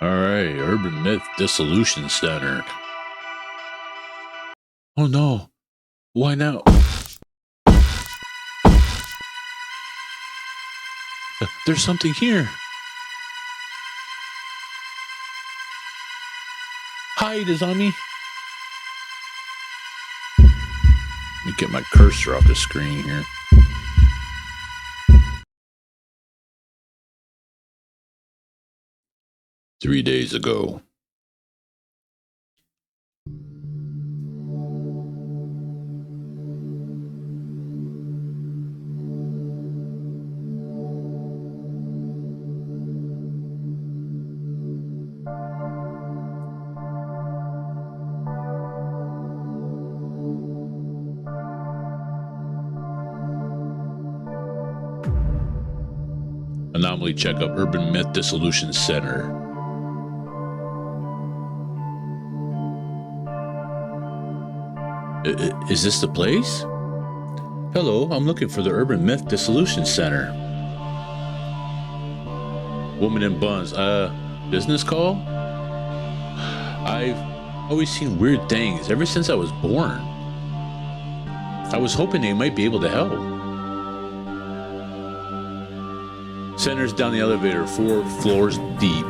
Alright, Urban Myth Dissolution Center. Oh no. Why now? There's something here. Hide is on me. Let me get my cursor off the screen here. Three days ago. Anomaly checkup, Urban Myth Dissolution Center. Is this the place? Hello, I'm looking for the Urban Myth Dissolution Center. Woman in buns, business call? I've always seen weird things ever since I was born. I was hoping they might be able to help. Center's down the elevator, 4 floors deep.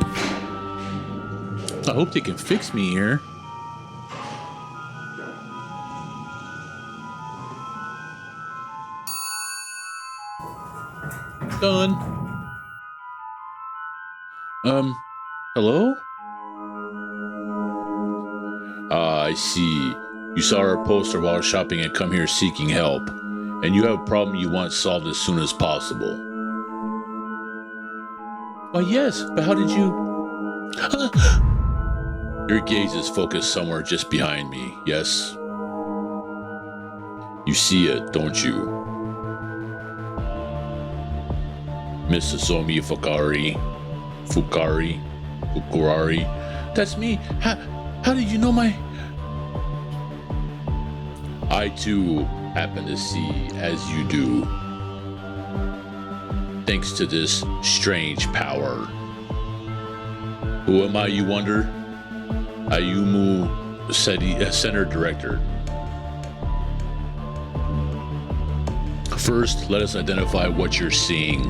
I hope they can fix me here. Done. Hello? I see. You saw our poster while shopping and come here seeking help. And you have a problem you want solved as soon as possible. Why, yes, but how did you... Your gaze is focused somewhere just behind me, yes? You see it, don't you? Miss Somi Fukurari. That's me. How did you know my... I too happen to see as you do. Thanks to this strange power. Who am I, you wonder? Ayumu Center Director. First, let us identify what you're seeing.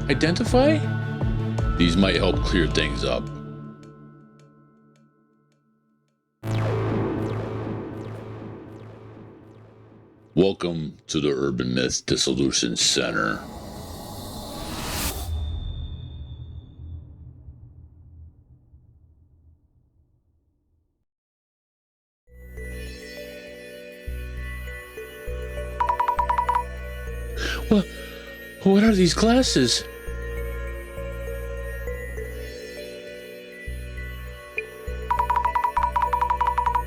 Identify? These might help clear things up. Welcome to the Urban Myth Dissolution Center. What are these glasses?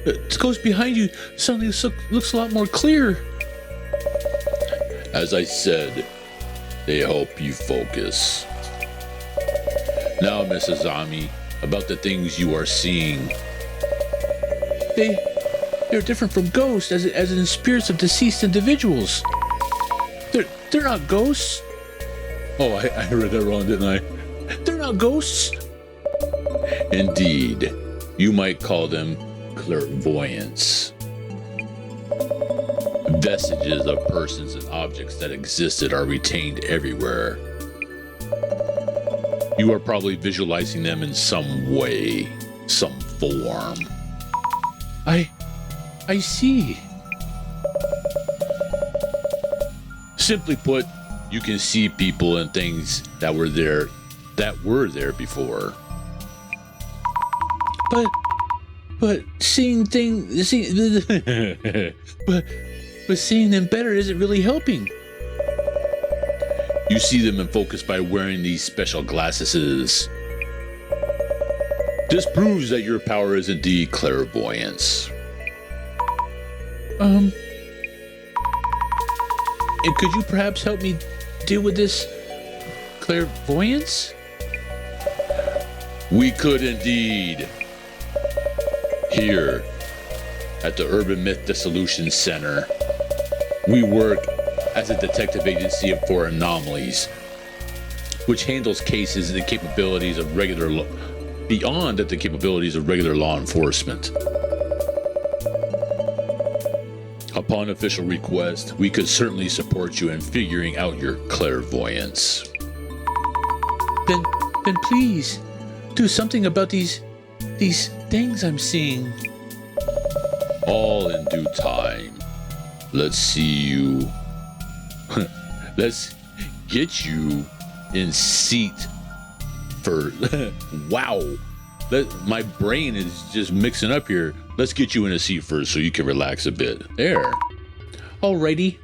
It goes behind you. Suddenly looks a lot more clear. As I said, they help you focus. Now, Mrs. Ami, about the things you are seeing. They're different from ghosts, as in spirits of deceased individuals. They're not ghosts. Oh, I read that wrong, didn't I? They're not ghosts. Indeed, you might call them clairvoyants. Vestiges of persons and objects that existed are retained everywhere. You are probably visualizing them in some way, some form. I see. Simply put, you can see people and things that were there before. But seeing them better isn't really helping. You see them in focus by wearing these special glasses. This proves that your power is indeed clairvoyance. And could you perhaps help me deal with this clairvoyance? We could indeed. Here, at the Urban Myth Dissolution Center, we work as a detective agency for anomalies. which handles cases and the capabilities of beyond the capabilities of regular law enforcement. Upon official request, we could certainly support you in figuring out your clairvoyance. Then please, do something about these things I'm seeing. All in due time. Let's see you. Let's get you in seat for. Wow. My brain is just mixing up here. Let's get you in a seat first so you can relax a bit. There. Alrighty.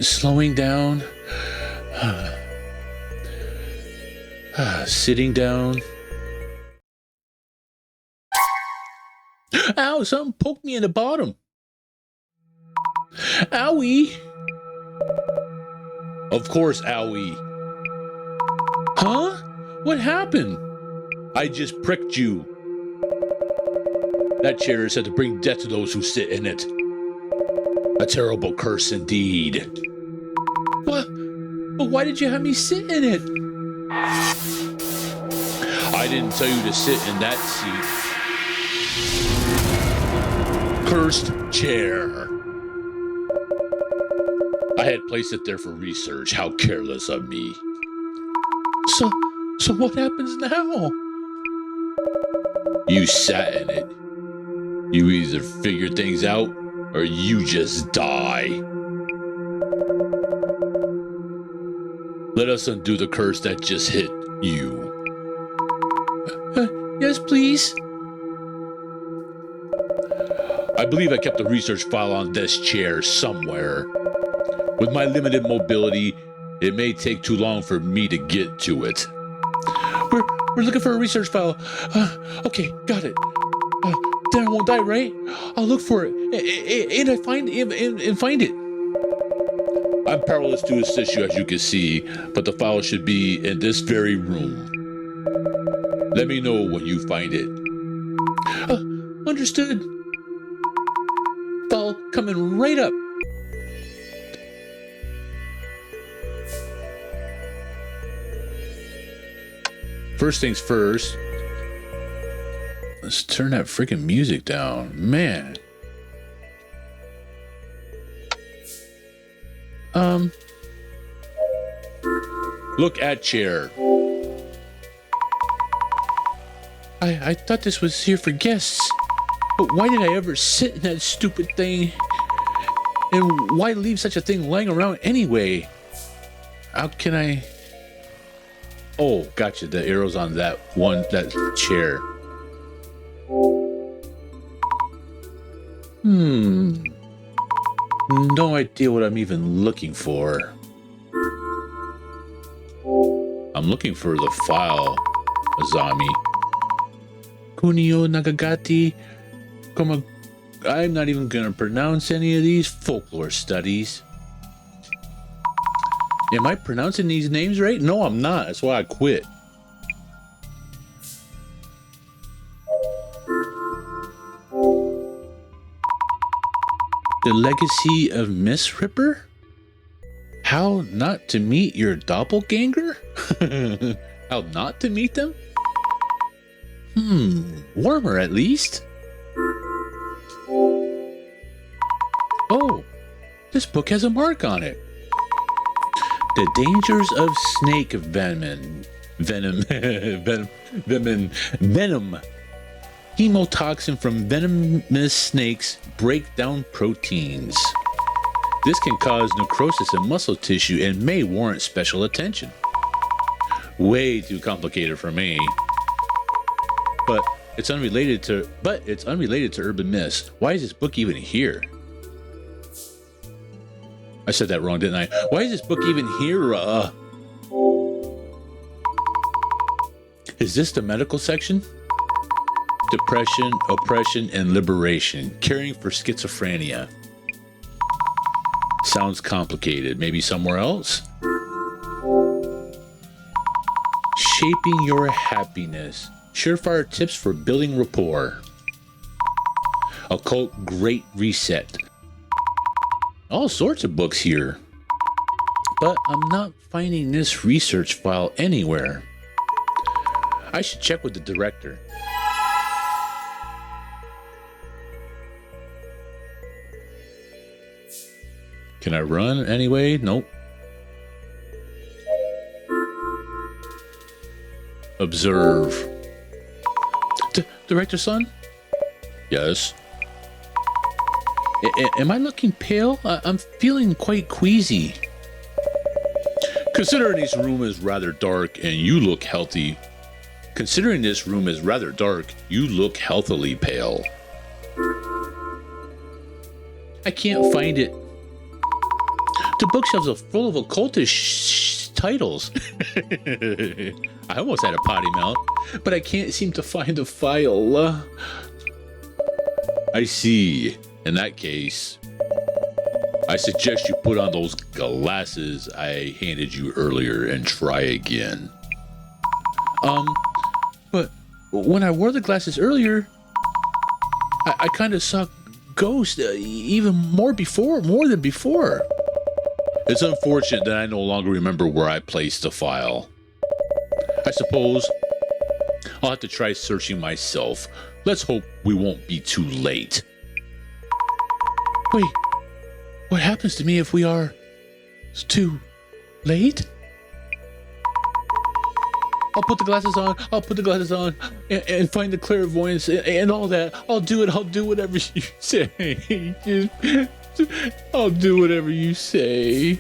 Slowing down. Sitting down. Ow, something poked me in the bottom. Owie. Of course, owie. Huh? What happened? I just pricked you. That chair is said to bring death to those who sit in it. A terrible curse indeed. What? But why did you have me sit in it? I didn't tell you to sit in that seat. Cursed chair. I had placed it there for research. How careless of me. So what happens now? You sat in it. You either figure things out or you just die. Let us undo the curse that just hit you. Yes, please. I believe I kept a research file on this chair somewhere. With my limited mobility, it may take too long for me to get to it. We're looking for a research file. Okay, got it. Then I won't die, right? I'll look for it and find it. I'm powerless to assist you, as you can see, but the file should be in this very room. Let me know when you find it. Understood. File coming right up. First things first, let's turn that freaking music down. Man. Look at chair. I thought this was here for guests, but why did I ever sit in that stupid thing? And why leave such a thing lying around anyway? How can I... Oh, gotcha. The arrow's on that chair. No idea what I'm even looking for. I'm looking for the file, Azami. Kunio Nagagati. I'm not even gonna pronounce any of these folklore studies. Am I pronouncing these names right? No, I'm not. That's why I quit. The Legacy of Miss Ripper? How not to meet your doppelganger? How not to meet them? Warmer at least. Oh, this book has a mark on it. The dangers of snake venom. Hemotoxin from venomous snakes break down proteins. This can cause necrosis in muscle tissue and may warrant special attention. Way too complicated for me. But it's unrelated to Urban Myths. Why is this book even here? I said that wrong, didn't I? Why is this book even here? Is this the medical section? Depression, oppression, and liberation. Caring for schizophrenia. Sounds complicated. Maybe somewhere else? Shaping your happiness. Surefire tips for building rapport. Occult Great Reset. All sorts of books here. But I'm not finding this research file anywhere. I should check with the director. Can I run anyway? Nope. Observe. Director son? Yes. Am I looking pale? I'm feeling quite queasy. Considering this room is rather dark and you look healthy. Considering this room is rather dark, you look healthily pale. I can't find it. The bookshelves are full of occultish titles. I almost had a potty mouth, but I can't seem to find the file. I see. In that case, I suggest you put on those glasses I handed you earlier and try again. But when I wore the glasses earlier, I kind of saw ghosts even more than before. It's unfortunate that I no longer remember where I placed the file. I suppose I'll have to try searching myself. Let's hope we won't be too late. Wait, what happens to me if we are too late? I'll put the glasses on and find the clairvoyance and all that. I'll do whatever you say. I'll do whatever you say.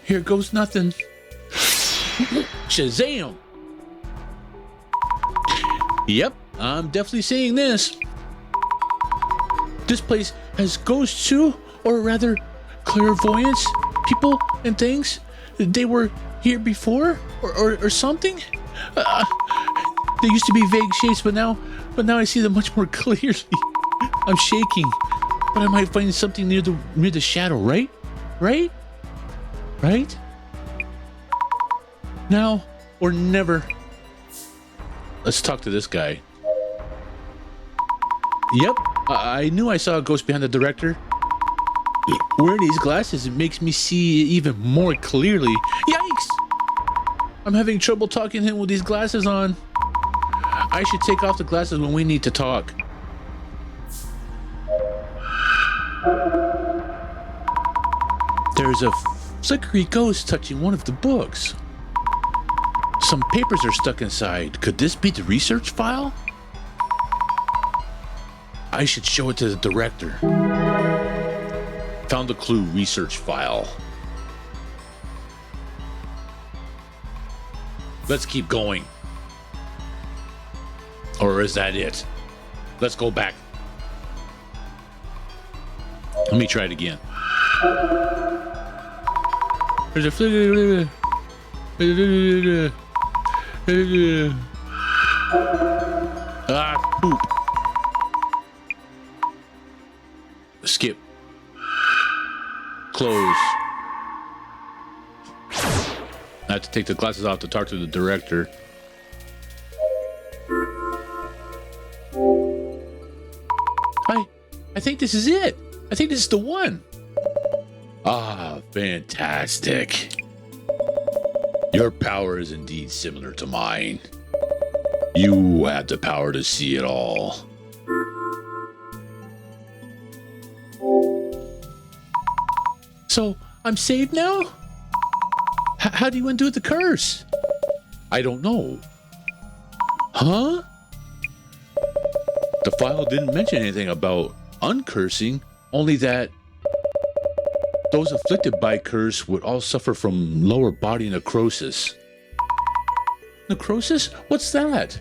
Here goes nothing. Shazam! Yep, I'm definitely seeing this. This place has ghosts too, or rather, clairvoyance, people and things. They were here before, or something. They used to be vague shapes, but now I see them much more clearly. I'm shaking, but I might find something near the shadow, right? Now or never. Let's talk to this guy. Yep, I knew I saw a ghost behind the director. Wearing these glasses, it makes me see even more clearly. Yikes! I'm having trouble talking to him with these glasses on. I should take off the glasses when we need to talk. There's a flickery ghost touching one of the books. Some papers are stuck inside. Could this be the research file? I should show it to the director. Found the clue, research file. Let's keep going. Or is that it? Let's go back. Let me try it again. There's a flicker. Poop. Skip. Close. I have to take the glasses off to talk to the director. I think this is it. I think this is the one. Ah, fantastic. Your power is indeed similar to mine. You have the power to see it all. So, I'm saved now? How do you undo the curse? I don't know. Huh? The file didn't mention anything about uncursing, only that those afflicted by curse would all suffer from lower body necrosis. Necrosis? What's that?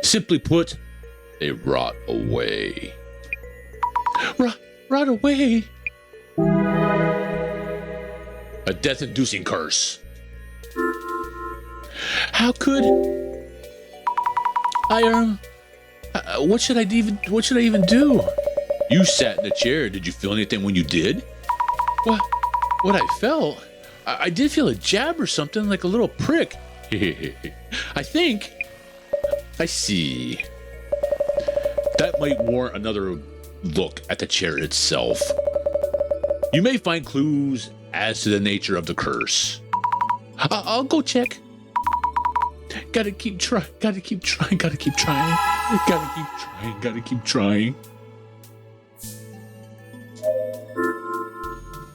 Simply put, they rot away. Rot away? A death-inducing curse. How could I what should I even do? You sat in the chair. Did you feel anything when you did? What I felt? I did feel a jab or something, like a little prick. I think. I see. That might warrant another look at the chair itself. You may find clues as to the nature of the curse. I'll go check. Gotta keep trying.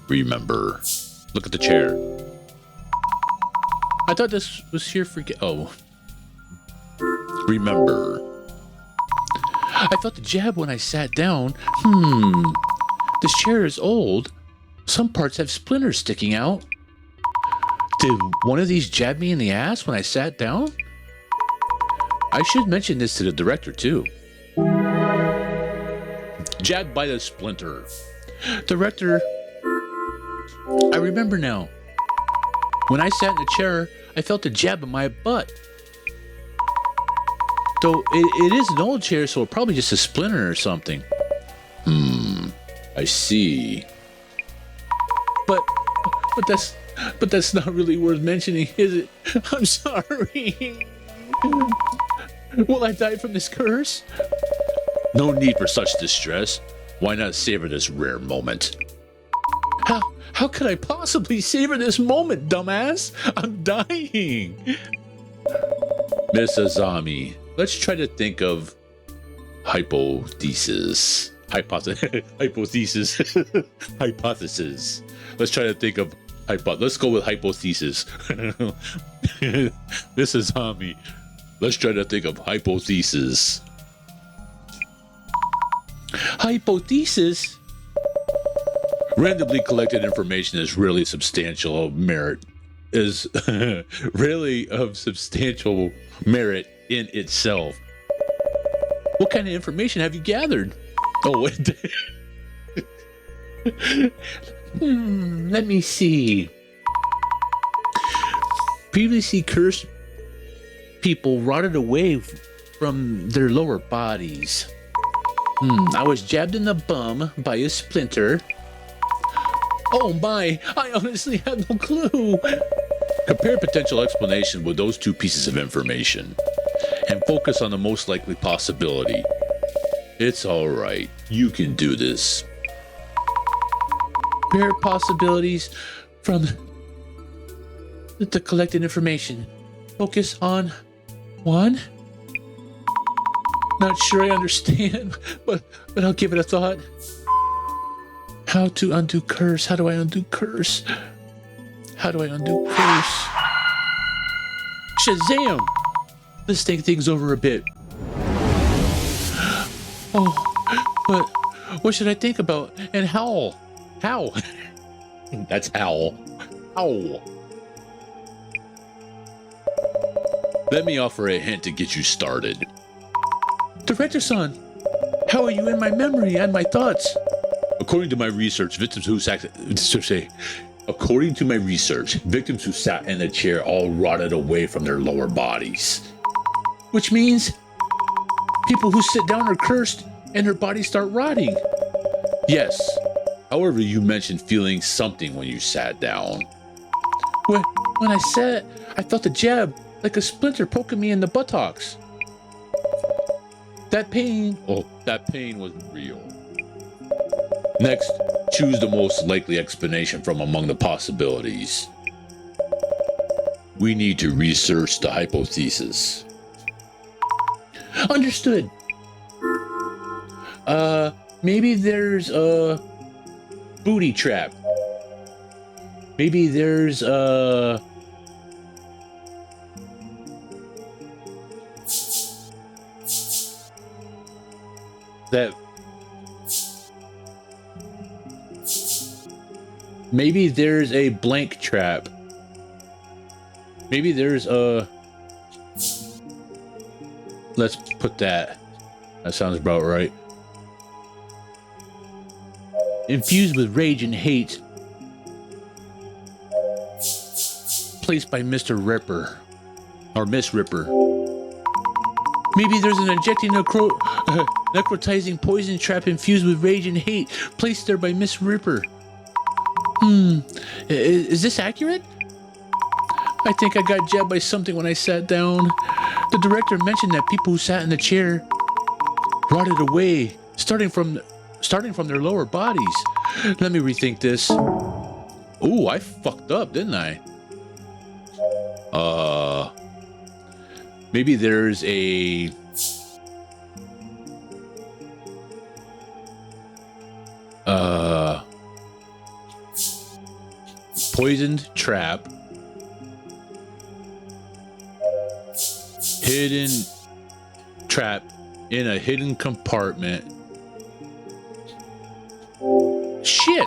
Remember. Look at the chair. I thought this was here for... Oh. Remember. I felt the jab when I sat down. This chair is old. Some parts have splinters sticking out. Did one of these jab me in the ass when I sat down? I should mention this to the director too. Jabbed by the splinter. Director, I remember now. When I sat in the chair, I felt a jab in my butt. Though it is an old chair, so probably just a splinter or something. I see. But that's not really worth mentioning, is it? I'm sorry. Will I die from this curse? No need for such distress. Why not savor this rare moment? How could I possibly savor this moment, dumbass? I'm dying. Miss Azami, let's try to think of hypothesis. Hypothesis. Let's try to think of let's go with hypothesis. This is Hami. Let's try to think of hypothesis. Hypothesis? Randomly collected information is really substantial of merit. Is really of substantial merit in itself. What kind of information have you gathered? Oh, wait. Let me see. Previously cursed people rotted away from their lower bodies. I was jabbed in the bum by a splinter. Oh my, I honestly had no clue. Compare potential explanation with those two pieces of information and focus on the most likely possibility. It's all right. You can do this. Compare possibilities from the collected information. Focus on one. Not sure I understand, but I'll give it a thought. How to undo curse? How do I undo curse? How do I undo curse? Shazam! Let's think things over a bit. Oh, but what should I think about? And how? How? That's how. How? Let me offer a hint to get you started. Director-san, how are you in my memory and my thoughts? According to my research, victims who sat in the chair all rotted away from their lower bodies. Which means people who sit down are cursed and their bodies start rotting. Yes. However, you mentioned feeling something when you sat down. When I sat, I felt a jab, like a splinter poking me in the buttocks. That pain was real. Next, choose the most likely explanation from among the possibilities. We need to research the hypothesis. Understood. Maybe there's a booty trap. Maybe there's a... Maybe there's a blank trap. Maybe there's a... Let's put that. That sounds about right. Infused with rage and hate. Placed by Mr. Ripper. Or Miss Ripper. Maybe there's an injecting necrotizing poison trap infused with rage and hate. Placed there by Miss Ripper. Is this accurate? I think I got jabbed by something when I sat down. The director mentioned that people who sat in the chair rotted away, starting from starting from their lower bodies. Let me rethink this. Ooh, I fucked up, didn't I? Maybe there's a poisoned trap, hidden trap in a hidden compartment. Shit.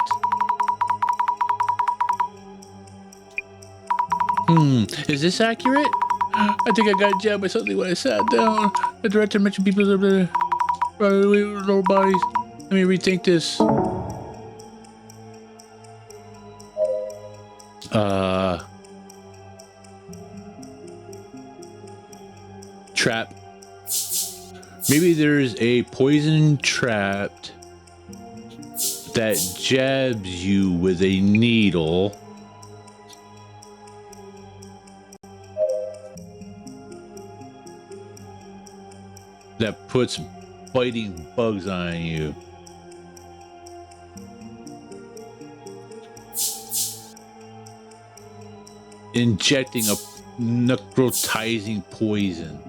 Is this accurate? I think I got jabbed by something when I sat down. The director mentioned people that are lower bodies. Let me rethink this. Trap. Maybe there's a poison trap that jabs you with a needle. That puts biting bugs on you. Injecting a necrotizing poison.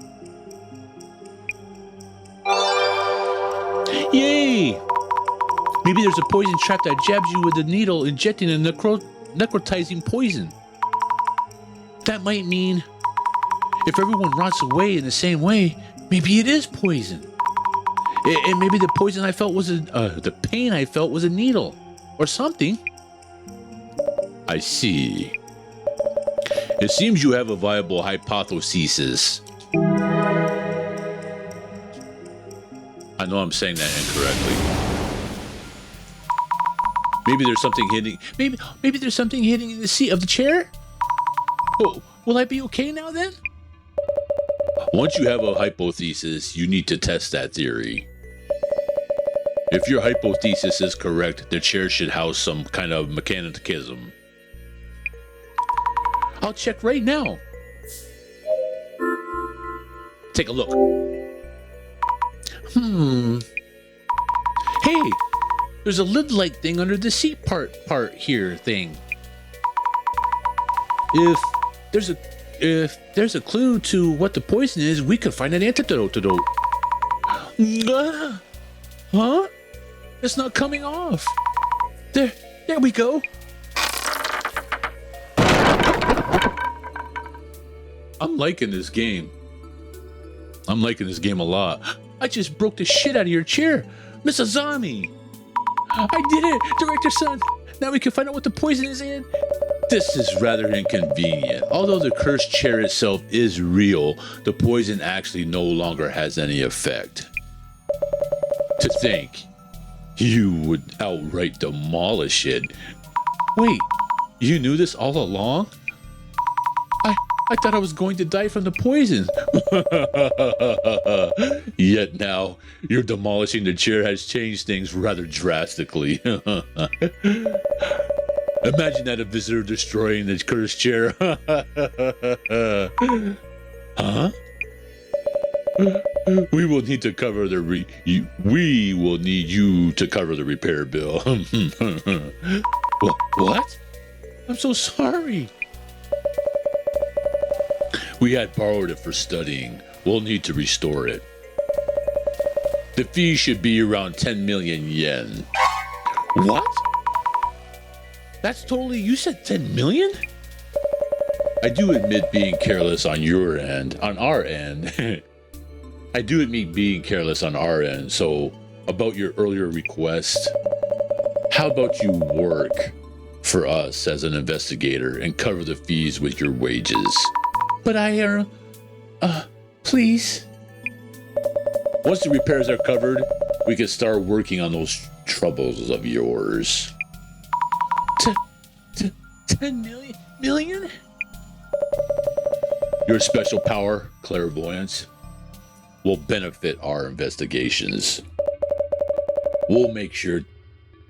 Yay! Maybe there's a poison trap that jabs you with a needle, injecting a necrotizing poison. That might mean if everyone rots away in the same way, maybe it is poison. And maybe the poison I felt was the pain I felt was a needle or something. I see. It seems you have a viable hypothesis. I know I'm saying that incorrectly. Maybe there's something hidden. Maybe there's something hidden in the seat of the chair. Oh, will I be okay now then? Once you have a hypothesis, you need to test that theory. If your hypothesis is correct, the chair should house some kind of mechanism. I'll check right now. Take a look. Hey, there's a lid-like thing under the seat part here thing. If there's a clue to what the poison is, we could find an antidote to it. Huh? It's not coming off. There we go. I'm liking this game. I'm liking this game a lot. I just broke the shit out of your chair, Miss Azami. I did it, Director Son. Now we can find out what the poison is in. This is rather inconvenient. Although the cursed chair itself is real, the poison actually no longer has any effect. To think you would outright demolish it. Wait, you knew this all along? I thought I was going to die from the poison. Yet now, your demolishing the chair has changed things rather drastically. Imagine that a visitor destroying the cursed chair. Huh? We will need to cover the we will need you to cover the repair bill. What? I'm so sorry. We had borrowed it for studying. We'll need to restore it. The fee should be around 10 million yen. What? That's totally... You said 10 million? I do admit being careless on your end. On our end. I do admit being careless on our end. So, about your earlier request, how about you work for us as an investigator and cover the fees with your wages? But please. Once the repairs are covered, we can start working on those troubles of yours. 10 million? Your special power, clairvoyance, will benefit our investigations. We'll make sure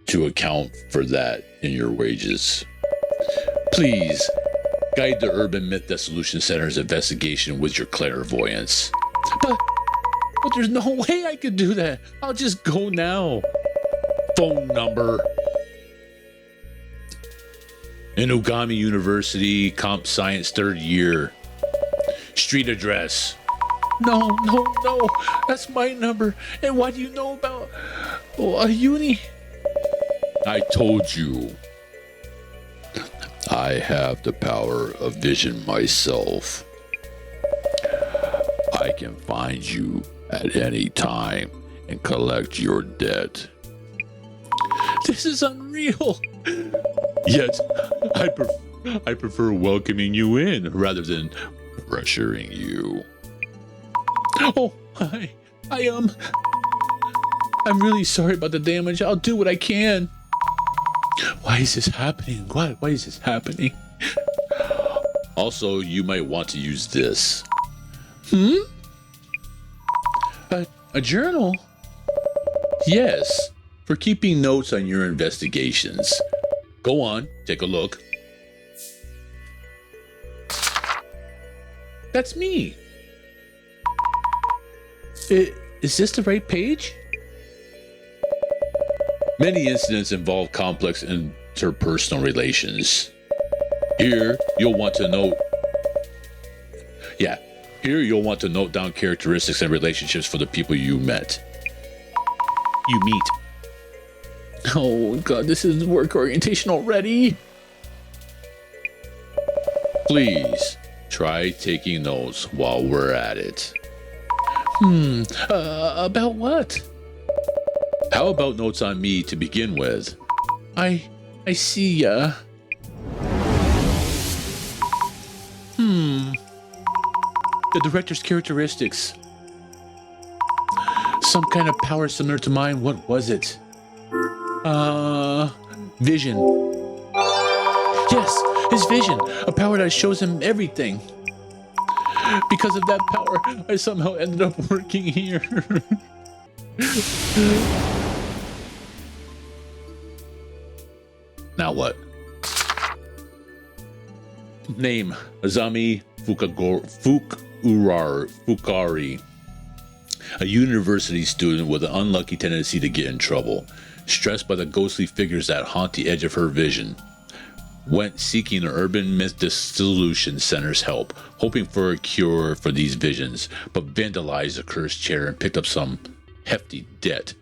to account for that in your wages. Please, guide the Urban Myth Dissolution Center's investigation with your clairvoyance. But there's no way I could do that. I'll just go now. phone number. Inugami University, Comp Science, 3rd year. Street address. No, that's my number. And why do you know about a uni? I told you. I have the power of vision myself. I can find you at any time and collect your debt. This is unreal. Yet, I prefer welcoming you in rather than pressuring you. Oh, I'm really sorry about the damage. I'll do what I can. Why is this happening? Why is this happening? Also, you might want to use this. A journal? Yes, for keeping notes on your investigations. Go on, take a look. That's me. Is this the right page? Many incidents involve complex interpersonal relations. Here, you'll want to note down characteristics and relationships for the people you meet. Oh God, this is work orientation already. Please try taking notes while we're at it. About what? How about notes on me to begin with? I see ya. The director's characteristics. Some kind of power similar to mine. What was it? Vision. Yes, his vision. A power that shows him everything. Because of that power, I somehow ended up working here. Now what? Name: Azami Fukari. A university student with an unlucky tendency to get in trouble. Stressed by the ghostly figures that haunt the edge of her vision. Went seeking the Urban Myth Dissolution Center's help, hoping for a cure for these visions, but vandalized the cursed chair and picked up some hefty debt.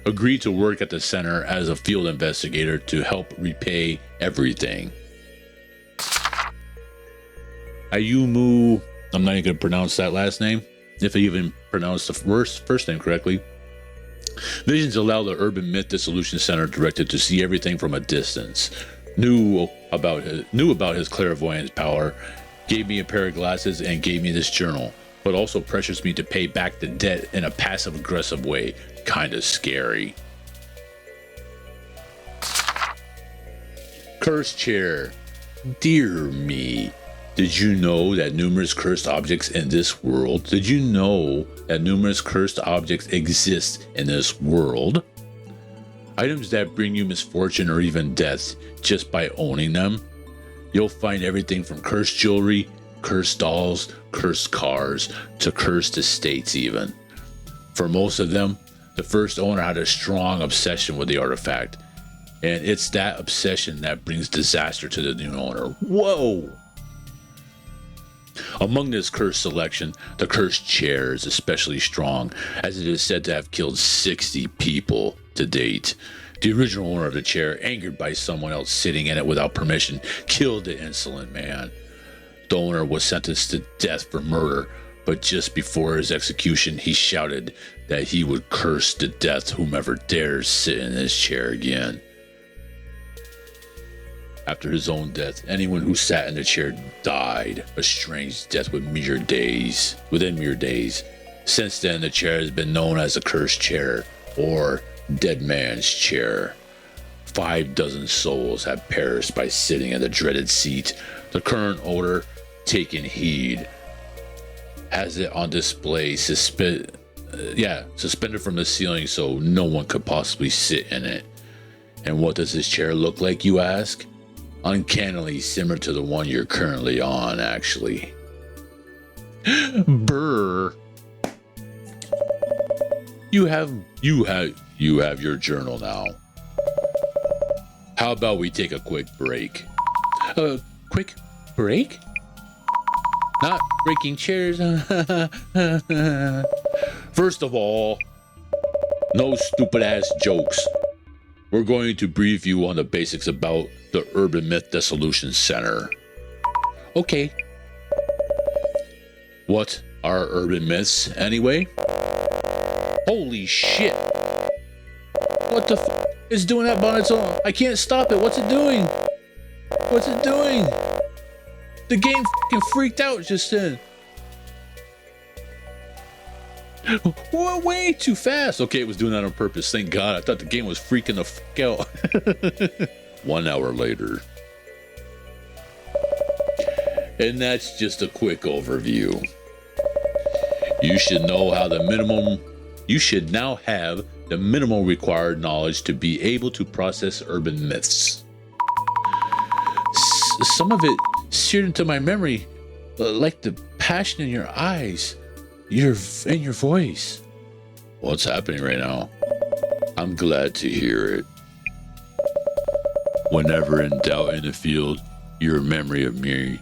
Agreed to work at the center as a field investigator to help repay everything. Ayumu, I'm not even going to pronounce that last name, if I even pronounce the first name correctly. Visions allow the Urban Myth Dissolution Center director to see everything from a distance. Knew about his clairvoyance power, gave me a pair of glasses and gave me this journal, but also pressures me to pay back the debt in a passive-aggressive way. Kinda scary. Cursed chair. Dear me. Did you know that numerous cursed objects in this world? Did you know that numerous cursed objects exist in this world? Items that bring you misfortune or even death just by owning them. You'll find everything from cursed jewelry, cursed dolls, cursed cars, to cursed estates even. For most of them, the first owner had a strong obsession with the artifact, and it's that obsession that brings disaster to the new owner. Whoa! Among this cursed selection, the cursed chair is especially strong, as it is said to have killed 60 people to date. The original owner of the chair, angered by someone else sitting in it without permission, killed the insolent man. The owner was sentenced to death for murder, but just before his execution, he shouted that he would curse to death whomever dares sit in his chair again. After his own death, anyone who sat in the chair died a strange death within mere days. Since then, the chair has been known as the cursed chair, or dead man's chair. 50 souls have perished by sitting in the dreaded seat. The current owner, taking heed, has it on display suspended from the ceiling so no one could possibly sit in it. And what does this chair look like, you ask? Uncannily similar to the one you're currently on, actually. Brr. You You have your journal now. How about we take a quick break? Quick break? Not breaking chairs. First of all, no stupid ass jokes. We're going to brief you on the basics about the Urban Myth Dissolution Center. Okay. What are urban myths, anyway? Holy shit. What the f is doing that on its own? I can't stop it. What's it doing? What's it doing? The game f***ing freaked out just then. Whoa, way too fast. Okay, it was doing that on purpose. Thank God. I thought the game was freaking the f*** out. 1 hour later. And that's just a quick overview. You should now have the minimum required knowledge to be able to process urban myths. Some of it seared into my memory, like the passion in your eyes, your voice. What's happening right now? I'm glad to hear it. Whenever in doubt in the field, your memory of me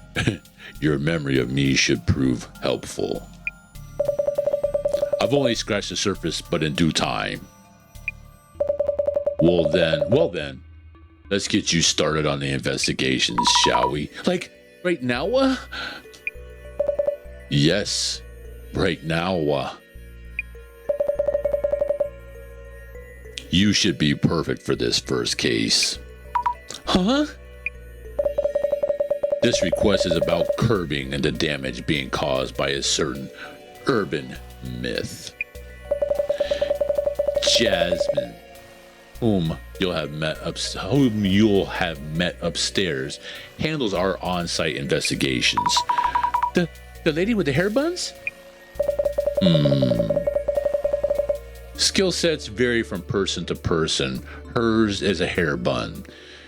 should prove helpful. I've only scratched the surface, but in due time. Well then, let's get you started on the investigations, shall we? Like, right now? Yes, right now. You should be perfect for this first case. Huh? This request is about curbing the damage being caused by a certain urban myth. Jasmine, whom you'll have met upstairs, handles our on-site investigations. The lady with the hair buns? Skill sets vary from person to person. Hers is a hair bun.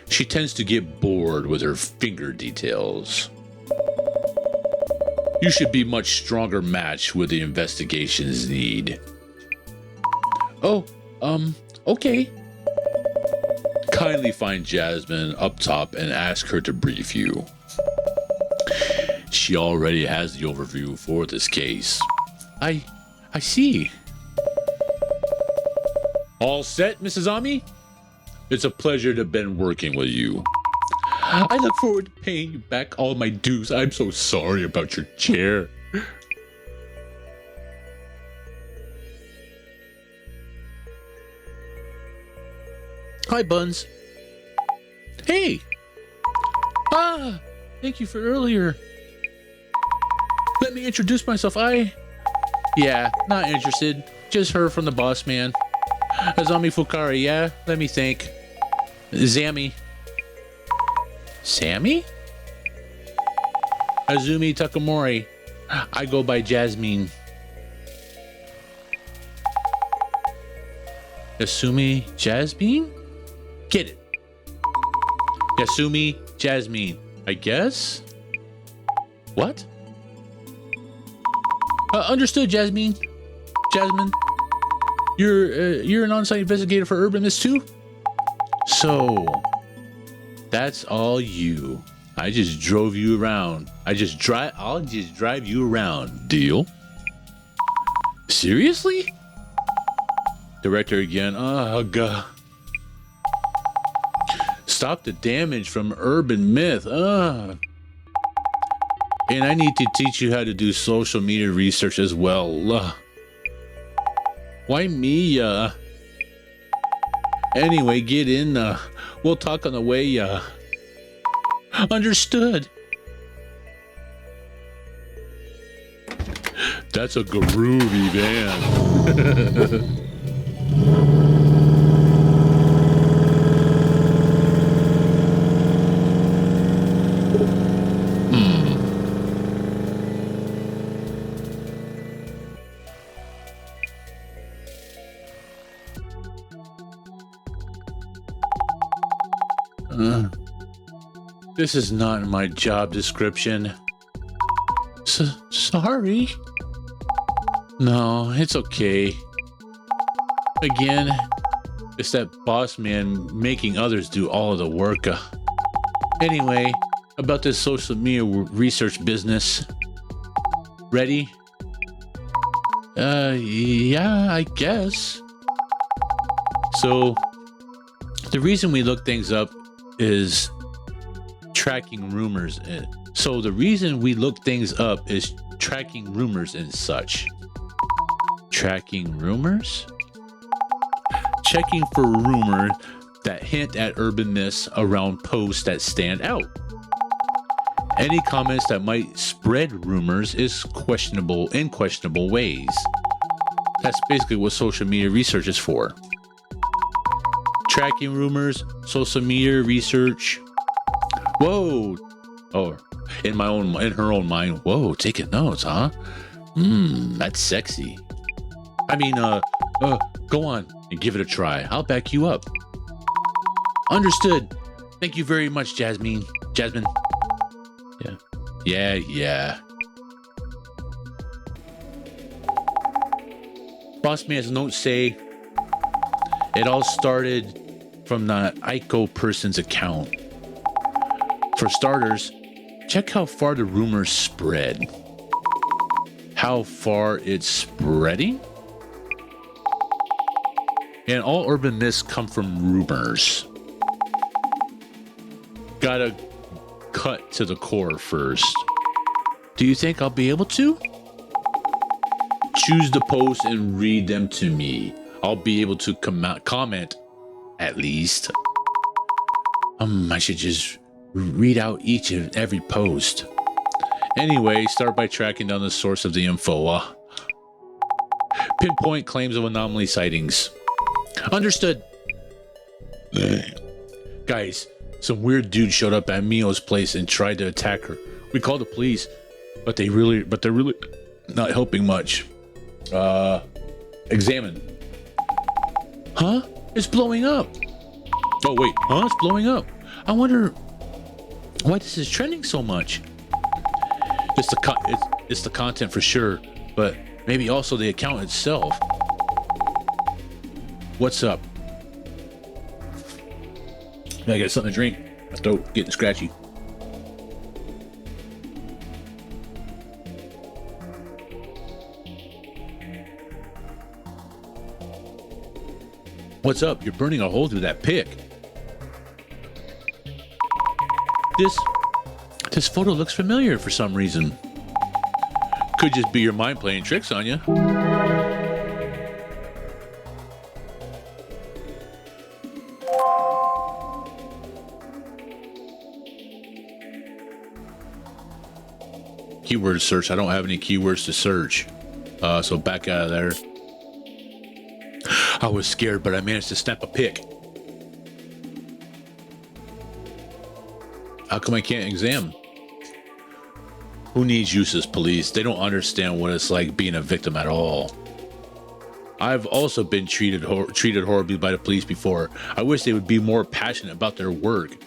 She tends to get bored with her finger details. You should be much stronger match with the investigation's need. Oh, okay. Kindly find Jasmine up top and ask her to brief you. She already has the overview for this case. I see. All set, Mrs. Ami? It's a pleasure to have been working with you. I look forward to paying you back all my dues. I'm so sorry about your chair. Hi, Buns. Hey! Thank you for earlier. Let me introduce myself. Yeah, not interested. Just heard from the boss man. Azami Fukari, yeah? Let me think. Zami. Sammy? Azumi Takamori. I go by Jasmine. Yasumi Jasmine? Get it. Yasumi Jasmine, I guess? What? Understood, Jasmine. Jasmine. You're an on-site investigator for Urban Myth too? So, that's all you. I just drove you around. I'll just drive you around. Deal? Seriously? Director again. God. Stop the damage from Urban Myth. And I need to teach you how to do social media research as well. Why me? Anyway, get in. We'll talk on the way. Understood. That's a groovy van. This is not in my job description. Sorry. No, it's okay. Again, It's that boss man making others do all of the work. Anyway, about this social media research business. Ready? Yeah, I guess. So, the reason we look things up is tracking rumors. So, the reason we look things up is tracking rumors and such. Tracking rumors? Checking for rumors that hint at urban myths around posts that stand out. Any comments that might spread rumors is questionable in questionable ways. That's basically what social media research is for. Tracking rumors, social media research. Whoa. Oh, in her own mind. Whoa, taking notes, huh? That's sexy. I mean, go on and give it a try. I'll back you up. Understood. Thank you very much, Jasmine. Yeah. Boss man's notes say it all started from the Ico person's account. For starters, check how far the rumors spread. How far it's spreading? And all urban myths come from rumors. Gotta cut to the core first. Do you think I'll be able to? Choose the post and read them to me. I'll be able to comment at least. I should just read out each and every post. Anyway, start by tracking down the source of the info. Pinpoint claims of anomaly sightings. Understood. Guys, some weird dude showed up at Mio's place and tried to attack her. We called the police, but they're really not helping much. Examine. Huh? It's blowing up. Oh wait, huh? It's blowing up. I wonder why this is trending so much. It's the content for sure, but maybe also the account itself. What's up? I got something to drink. My throat getting scratchy. What's up? You're burning a hole through that pic. This photo looks familiar for some reason. Could just be your mind playing tricks on you. Keyword search. I don't have any keywords to search. So back out of there. I was scared, but I managed to snap a pic. How come I can't examine? Who needs useless police? They don't understand what it's like being a victim at all. I've also been treated horribly by the police before. I wish they would be more passionate about their work.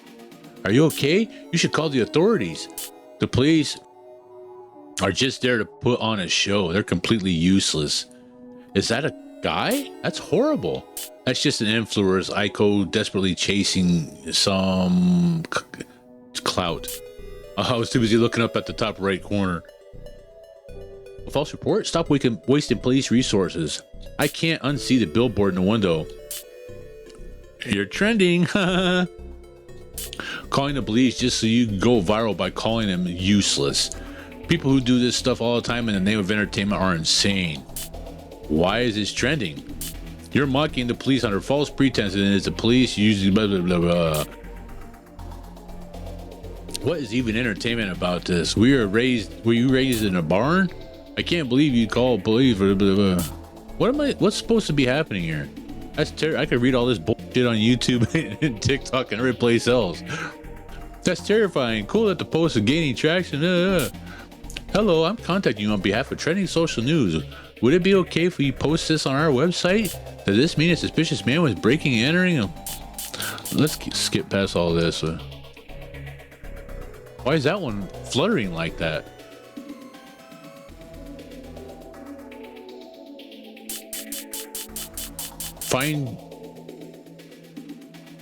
Are you okay? You should call the authorities. The police are just there to put on a show. They're completely useless. Is that a guy? That's horrible. That's just an influencer Ico desperately chasing some clout. I was too busy looking up at the top right corner. A false report? Stop wasting police resources. I can't unsee the billboard in the window. You're trending. Calling the police just so you can go viral by calling them useless. People who do this stuff all the time in the name of entertainment are insane. Why is this trending? You're mocking the police under false pretenses, and it's the police usually blah blah blah blah. What is even entertainment about this? Were you raised in a barn? I can't believe you call police blah blah blah. What's supposed to be happening here? I could read all this bullshit on YouTube and TikTok and every place else. That's terrifying. Cool that the post is gaining traction. Hello, I'm contacting you on behalf of Trending Social News. Would it be okay if we post this on our website? Does this mean a suspicious man was breaking and entering? Let's skip past all this. Why is that one fluttering like that?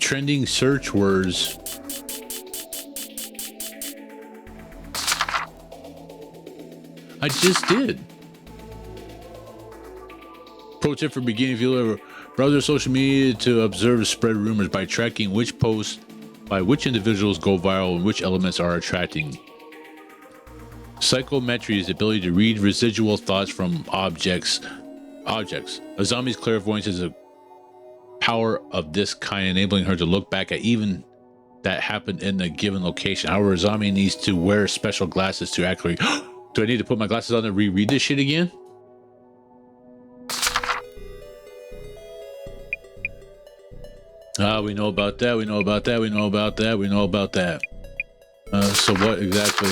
trending search words. I just did. Pro tip for beginning: if you ever browse your social media to observe and spread rumors by tracking which posts by which individuals go viral and which elements are attracting. Psychometry is the ability to read residual thoughts from objects. A zombie's clairvoyance is a power of this kind, enabling her to look back at even that happened in a given location. However, a zombie needs to wear special glasses to accurately. Do I need to put my glasses on and reread this shit again? We know about that. We know about that. We know about that. We know about that. So what exactly?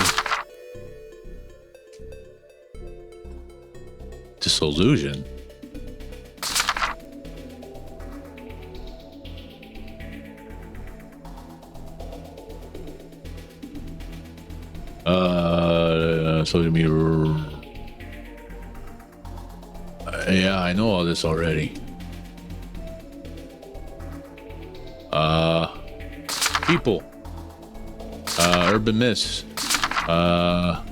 Dissolution. So to me, yeah, I know all this already. People. Urban myths. I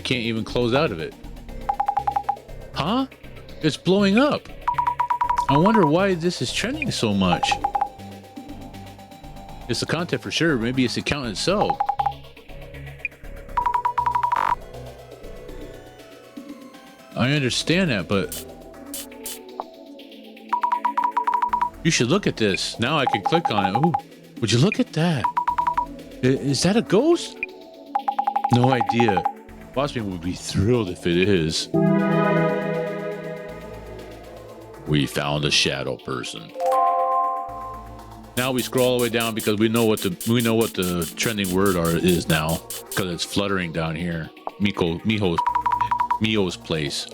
can't even close out of it. Huh? It's blowing up. I wonder why this is trending so much. It's the content for sure. Maybe it's the account itself. I understand that, but you should look at this. Now I can click on it. Ooh, would you look at that? Is that a ghost? No idea. Bossman would be thrilled if it is. We found a shadow person. Now we scroll all the way down because we know what the trending word is now, because it's fluttering down here. Mio's place.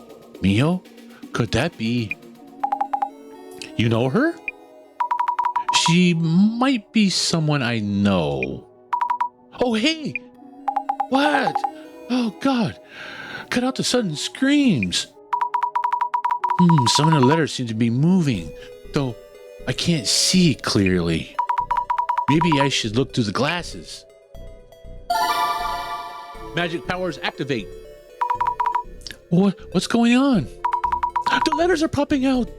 Mio? Could that be? You know her? She might be someone I know. Oh, hey! What? Oh, God. Cut out the sudden screams. Some of the letters seem to be moving, though I can't see clearly. Maybe I should look through the glasses. Magic powers activate. What's going on? The letters are popping out.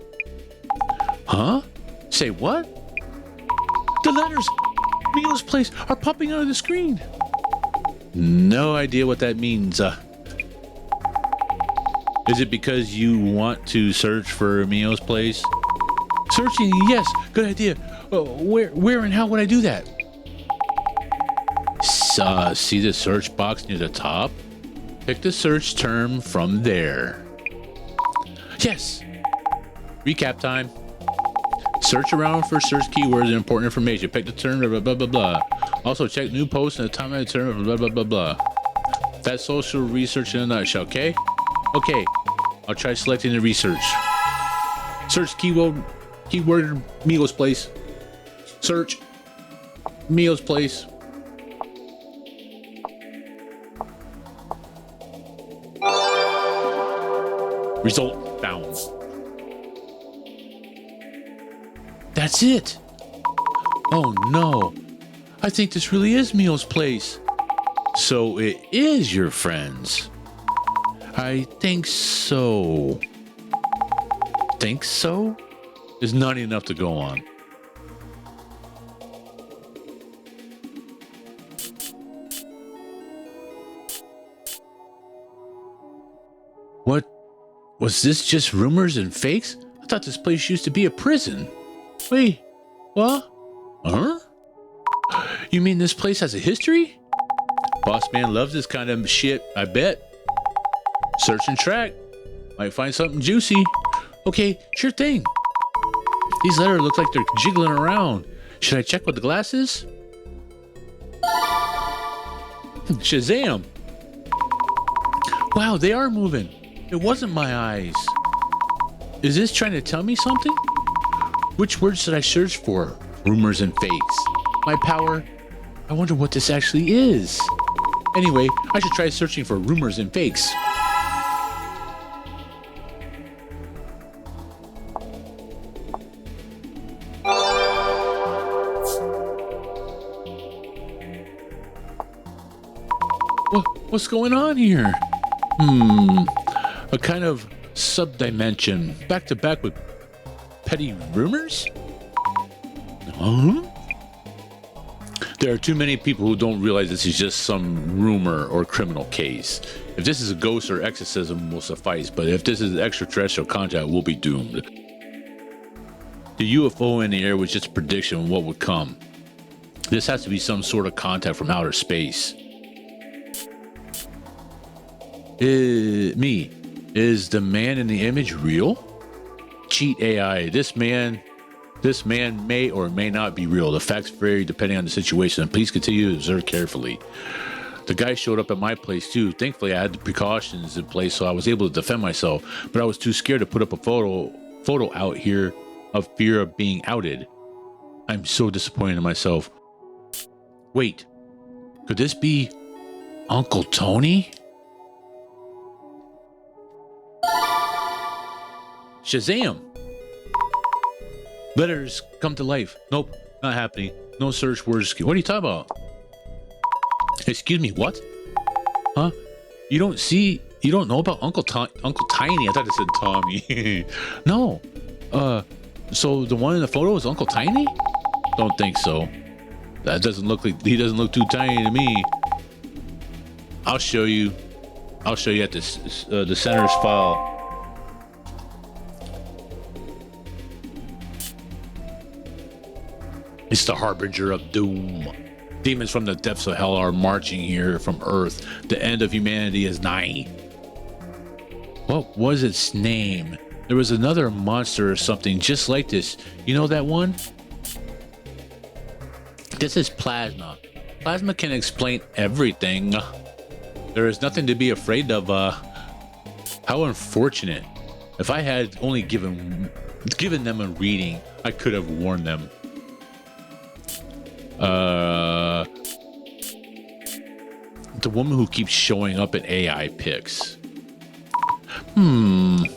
Huh? Say what? The letters, Mio's place, are popping out of the screen. No idea what that means. Is it because you want to search for Mio's place? Searching, yes, good idea. Where and how would I do that? See the search box near the top? Pick the search term from there. Yes! Recap time. Search around for search keywords and important information. Pick the term, blah, blah, blah, blah. Also check new posts and the time of the term, blah, blah, blah, blah. That's social research in a nutshell, okay? Okay, I'll try selecting the research. Search keyword Mio's place. Search Mio's place. Result found. That's it. Oh no. I think this really is Mio's place. So it is your friends. I think so. Think so? Is not enough to go on. What? Was this just rumors and fakes? I thought this place used to be a prison. Wait, what? Huh? You mean this place has a history? Boss man loves this kind of shit, I bet. Search and track. Might find something juicy. Okay, sure thing. These letters look like they're jiggling around. Should I check with the glasses? Shazam! Wow, they are moving. It wasn't my eyes. Is this trying to tell me something? Which words should I search for? Rumors and fakes. My power? I wonder what this actually is. Anyway, I should try searching for rumors and fakes. What's going on here? A kind of subdimension, back to back with petty rumors? Huh? There are too many people who don't realize this is just some rumor or criminal case. If this is a ghost or exorcism, will suffice, but if this is extraterrestrial contact, we'll be doomed. The UFO in the air was just a prediction of what would come. This has to be some sort of contact from outer space. Is the man in the image real? Cheat AI. This man may or may not be real. The facts vary depending on the situation. Please continue to observe carefully. The guy showed up at my place too. Thankfully, I had the precautions in place, so I was able to defend myself. But I was too scared to put up a photo out here of fear of being outed. I'm so disappointed in myself. Wait, could this be Uncle Tony? Shazam! Letters come to life. Nope, not happening. No search words. What are you talking about? Excuse me, what? Huh? You don't know about Uncle Tiny? I thought it said Tommy. No. So the one in the photo is Uncle Tiny? Don't think so. That doesn't look like, he doesn't look too tiny to me. I'll show you at this the center's file. It's the harbinger of doom. Demons from the depths of hell are marching here from Earth. The end of humanity is nigh. What was its name? There was another monster or something just like this. You know that one? This is Plasma. Plasma can explain everything. There is nothing to be afraid of. How unfortunate. If I had only given them a reading, I could have warned them. The woman who keeps showing up in AI pics. Brand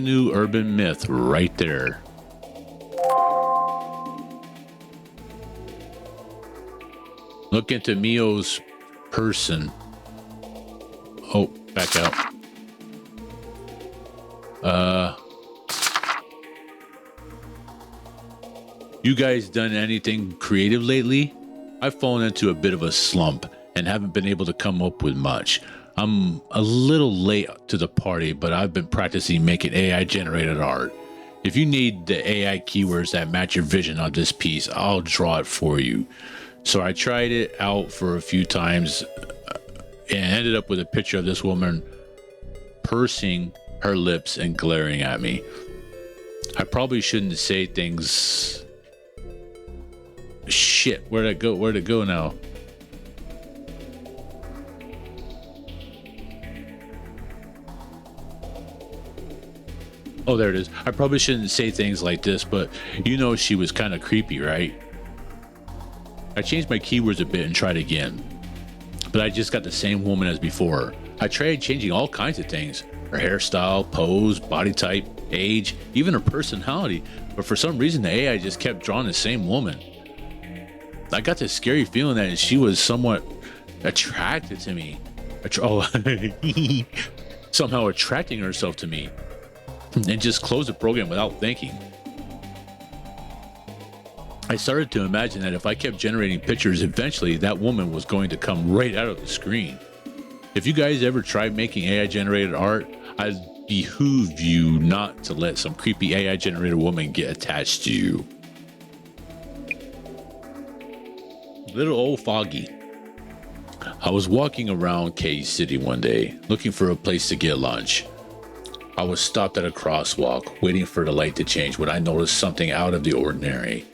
new urban myth right there. Look into Mio's person. Oh, back out. You guys done anything creative lately? I've fallen into a bit of a slump and haven't been able to come up with much. I'm a little late to the party, but I've been practicing making AI generated art. If you need the AI keywords that match your vision on this piece, I'll draw it for you. So I tried it out for a few times and ended up with a picture of this woman pursing her lips and glaring at me. I probably shouldn't say things. Shit, where'd it go? Where'd it go now? Oh, there it is. I probably shouldn't say things like this, but you know she was kind of creepy, right? I changed my keywords a bit and tried again, but I just got the same woman as before. I tried changing all kinds of things. Her hairstyle, pose, body type, age, even her personality, but for some reason the AI just kept drawing the same woman. I got this scary feeling that she was somewhat attracted to me. Somehow attracting herself to me. And just closed the program without thinking. I started to imagine that if I kept generating pictures, eventually that woman was going to come right out of the screen. If you guys ever tried making AI generated art, I'd behoove you not to let some creepy AI generated woman get attached to you. Little old Foggy. I was walking around K City one day, looking for a place to get lunch. I was stopped at a crosswalk, waiting for the light to change when I noticed something out of the ordinary.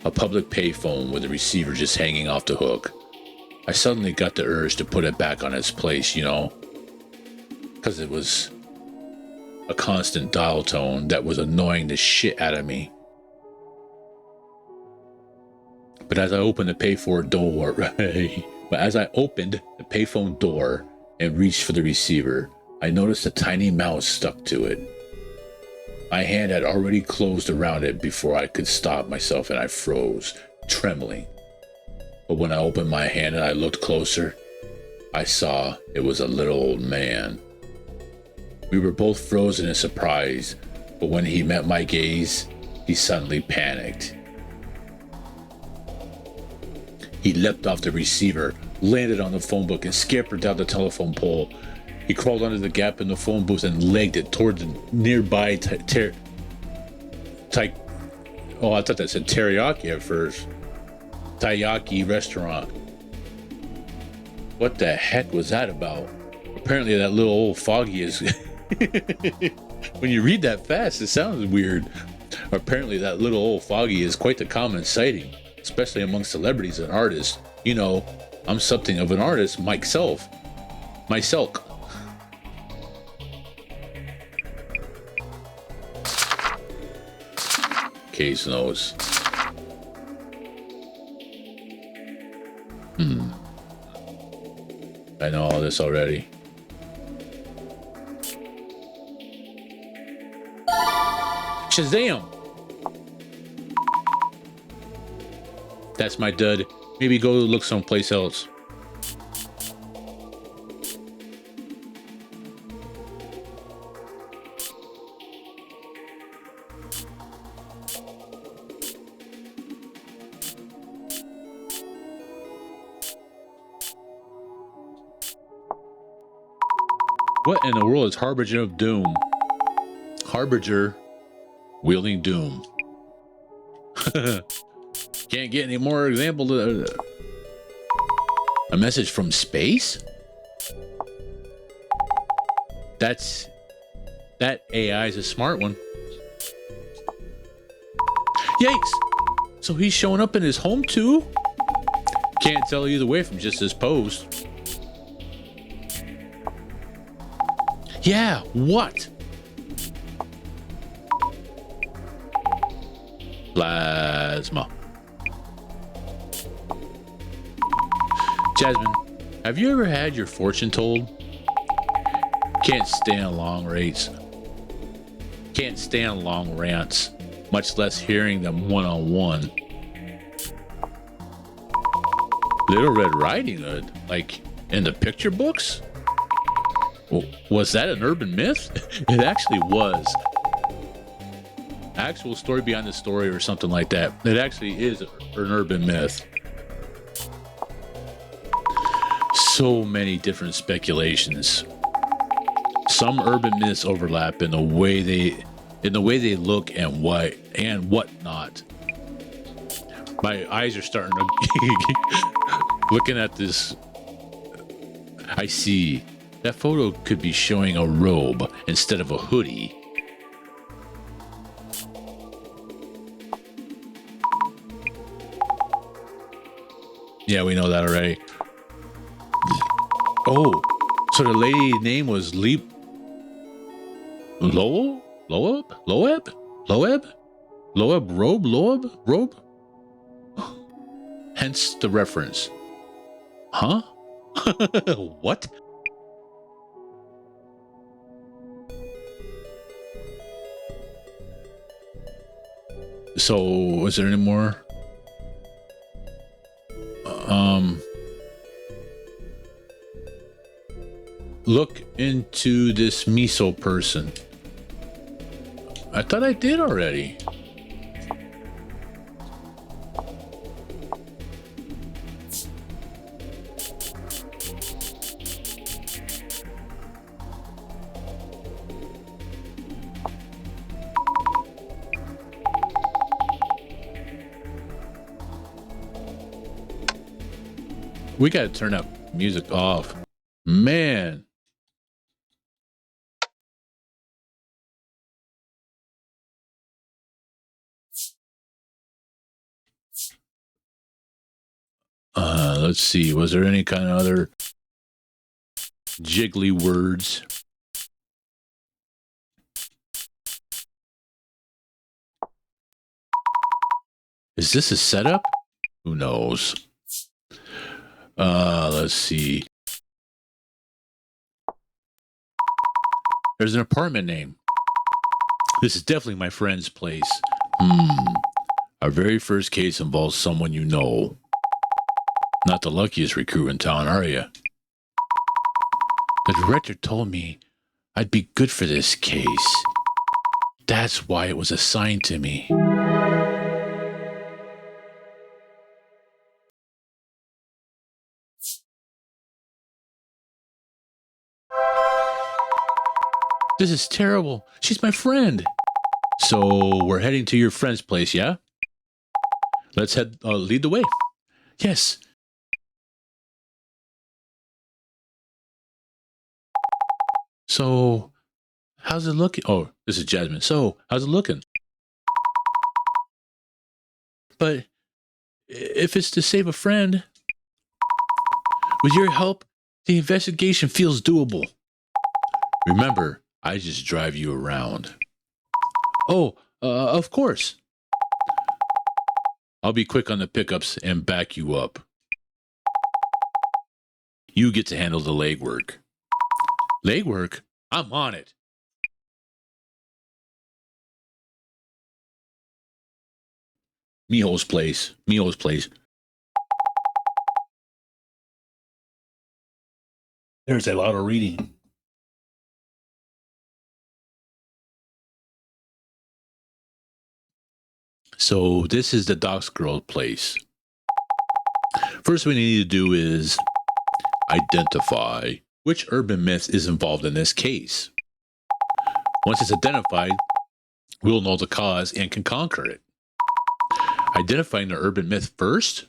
A public payphone with a receiver just hanging off the hook. I suddenly got the urge to put it back on its place, you know, because it was a constant dial tone that was annoying the shit out of me. But as I opened the payphone door and reached for the receiver, I noticed a tiny mouse stuck to it. My hand had already closed around it before I could stop myself, and I froze, trembling. But when I opened my hand and I looked closer, I saw it was a little old man. We were both frozen in surprise, but when he met my gaze, he suddenly panicked. He leapt off the receiver, landed on the phone book, and scampered down the telephone pole. He crawled under the gap in the phone booth and legged it toward the nearby I thought that said teriyaki at first. Taiyaki restaurant. What the heck was that about? Apparently that little old foggy is... When you read that fast, it sounds weird. Apparently that little old foggy is quite the common sighting, especially among celebrities and artists. You know, I'm something of an artist myself. Case knows. I know all this already. Shazam! That's my dud. Maybe go look someplace else. What in the world is Harbinger of Doom? Harbinger wielding doom. Can't get any more example. A message from space? That AI is a smart one. Yikes! So he's showing up in his home too? Can't tell either way from just his post. Yeah, what? Plasma. Jasmine, have you ever had your fortune told? Can't stand long rates. Can't stand long rants, much less hearing them one-on-one. Little Red Riding Hood, like in the picture books? Was that an urban myth? It actually was. Actual story behind the story or something like that. It actually is an urban myth. So many different speculations. Some urban myths overlap in the way they look and whatnot. My eyes are starting to looking at this. I see. That photo could be showing a robe instead of a hoodie. Yeah, we know that already. Oh, so the lady's name was Loeb? Robe? Hence the reference. Huh? What? So, was there any more? Look into this miso person. I thought I did already. We gotta turn that music off. Man. Let's see. Was there any kind of other jiggly words? Is this a setup? Who knows? Let's see. There's an apartment name. This is definitely my friend's place. Our very first case involves someone you know. Not the luckiest recruit in town, are you? The director told me I'd be good for this case. That's why it was assigned to me. This is terrible. She's my friend. So we're heading to your friend's place, yeah? Let's lead the way. Yes. So, how's it looking? Oh, this is Jasmine. So, how's it looking? But if it's to save a friend, with your help, the investigation feels doable. Remember, I just drive you around. Oh, of course. I'll be quick on the pickups and back you up. You get to handle the legwork. Legwork? I'm on it. Miho's place. Miho's place. There's a lot of reading. So this is the Docs Girl place. First we need to do is identify which urban myth is involved in this case. Once it's identified, we'll know the cause and can conquer it. Identifying the urban myth first.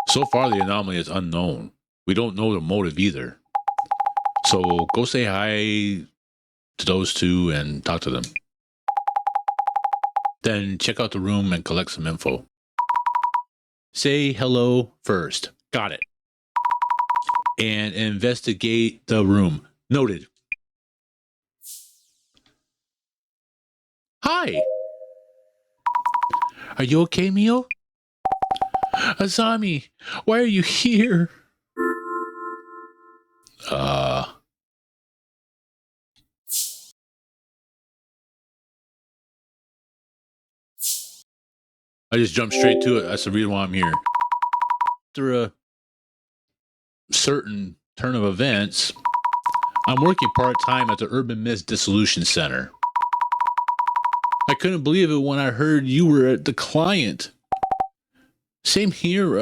So far the anomaly is unknown. We don't know the motive either. So go say hi to those two and talk to them. Then check out the room and collect some info. Say hello first. Got it. And investigate the room. Noted. Hi. Are you okay, Mio? Azami, why are you here? I just jumped straight to it. That's the reason why I'm here. After a certain turn of events, I'm working part-time at the Urban Myth Dissolution Center. I couldn't believe it when I heard you were the client. Same here,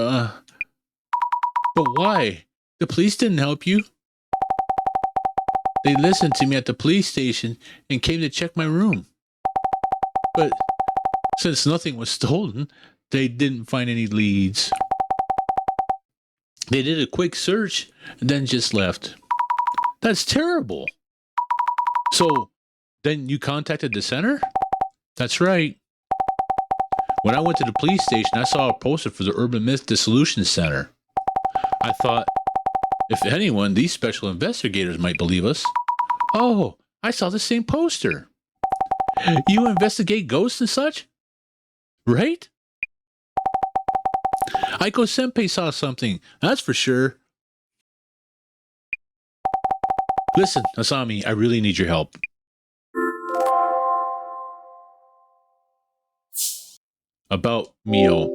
but why? The police didn't help you? They listened to me at the police station and came to check my room. But since nothing was stolen, they didn't find any leads. They did a quick search and then just left. That's terrible. So, then you contacted the center? That's right. When I went to the police station, I saw a poster for the Urban Myth Dissolution Center. I thought, if anyone, these special investigators might believe us. Oh, I saw the same poster. You investigate ghosts and such? Right? Aiko Senpai saw something, that's for sure. Listen, Asami, I really need your help. About Mio.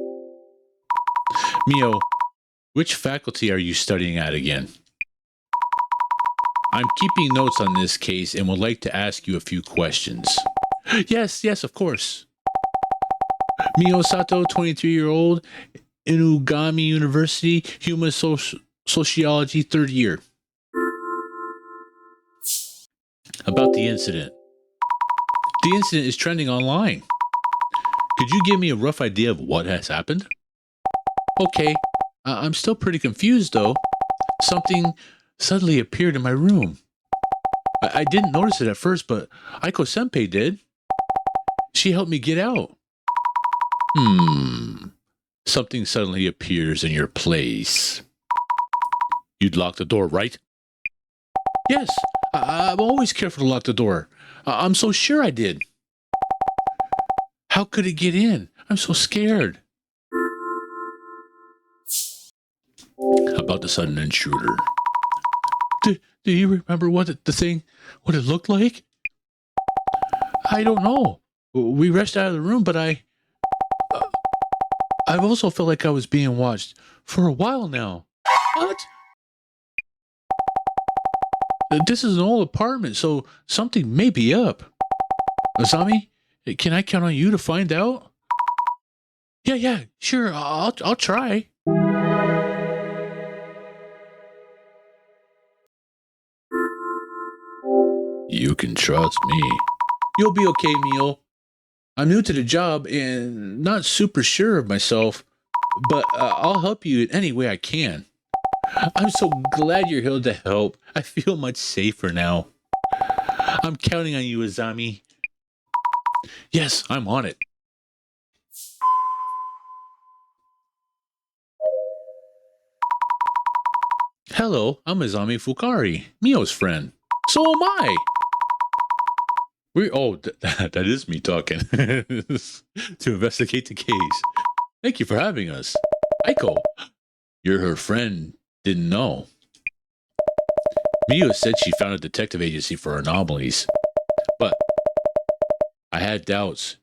Mio, which faculty are you studying at again? I'm keeping notes on this case and would like to ask you a few questions. Yes, of course. Mio Sato, 23-year-old, Inugami University, Human Sociology, 3rd year. About the incident. The incident is trending online. Could you give me a rough idea of what has happened? Okay, I'm still pretty confused though. Something suddenly appeared in my room. I didn't notice it at first, but Aiko Senpai did. She helped me get out. Something suddenly appears in your place. You'd lock the door, right? Yes, I'm always careful to lock the door. I'm so sure I did. How could it get in? I'm so scared. About the sudden intruder. Do you remember what it looked like? I don't know. We rushed out of the room, but I've also felt like I was being watched for a while now. What? This is an old apartment, so something may be up. Azami, can I count on you to find out? Yeah, sure. I'll try. You can trust me. You'll be okay, Mio. I'm new to the job and not super sure of myself, but I'll help you in any way I can. I'm so glad you're here to help. I feel much safer now. I'm counting on you, Azami. Yes, I'm on it. Hello, I'm Azami Fukari, Mio's friend. So am I. That is me talking. To investigate the case. Thank you for having us. Aiko, you're her friend. Didn't know. Mio said she found a detective agency for anomalies. But I had doubts.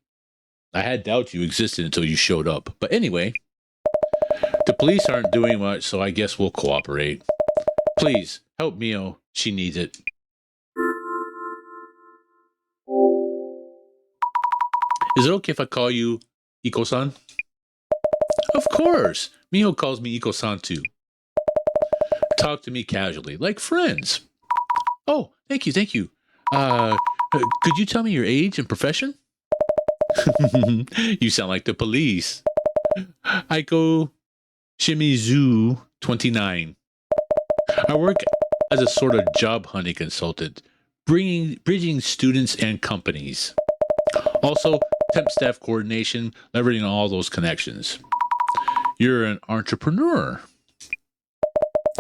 I had doubts you existed until you showed up. But anyway, the police aren't doing much, so I guess we'll cooperate. Please, help Mio. She needs it. Is it okay if I call you Iko-san? Of course. Mio calls me Iko-san too. Talk to me casually, like friends. Oh, thank you. Could you tell me your age and profession? You sound like the police. Aiko Shimizu, 29. I work as a sort of job hunting consultant, bridging students and companies. Also, temp staff coordination, leveraging all those connections. You're an entrepreneur.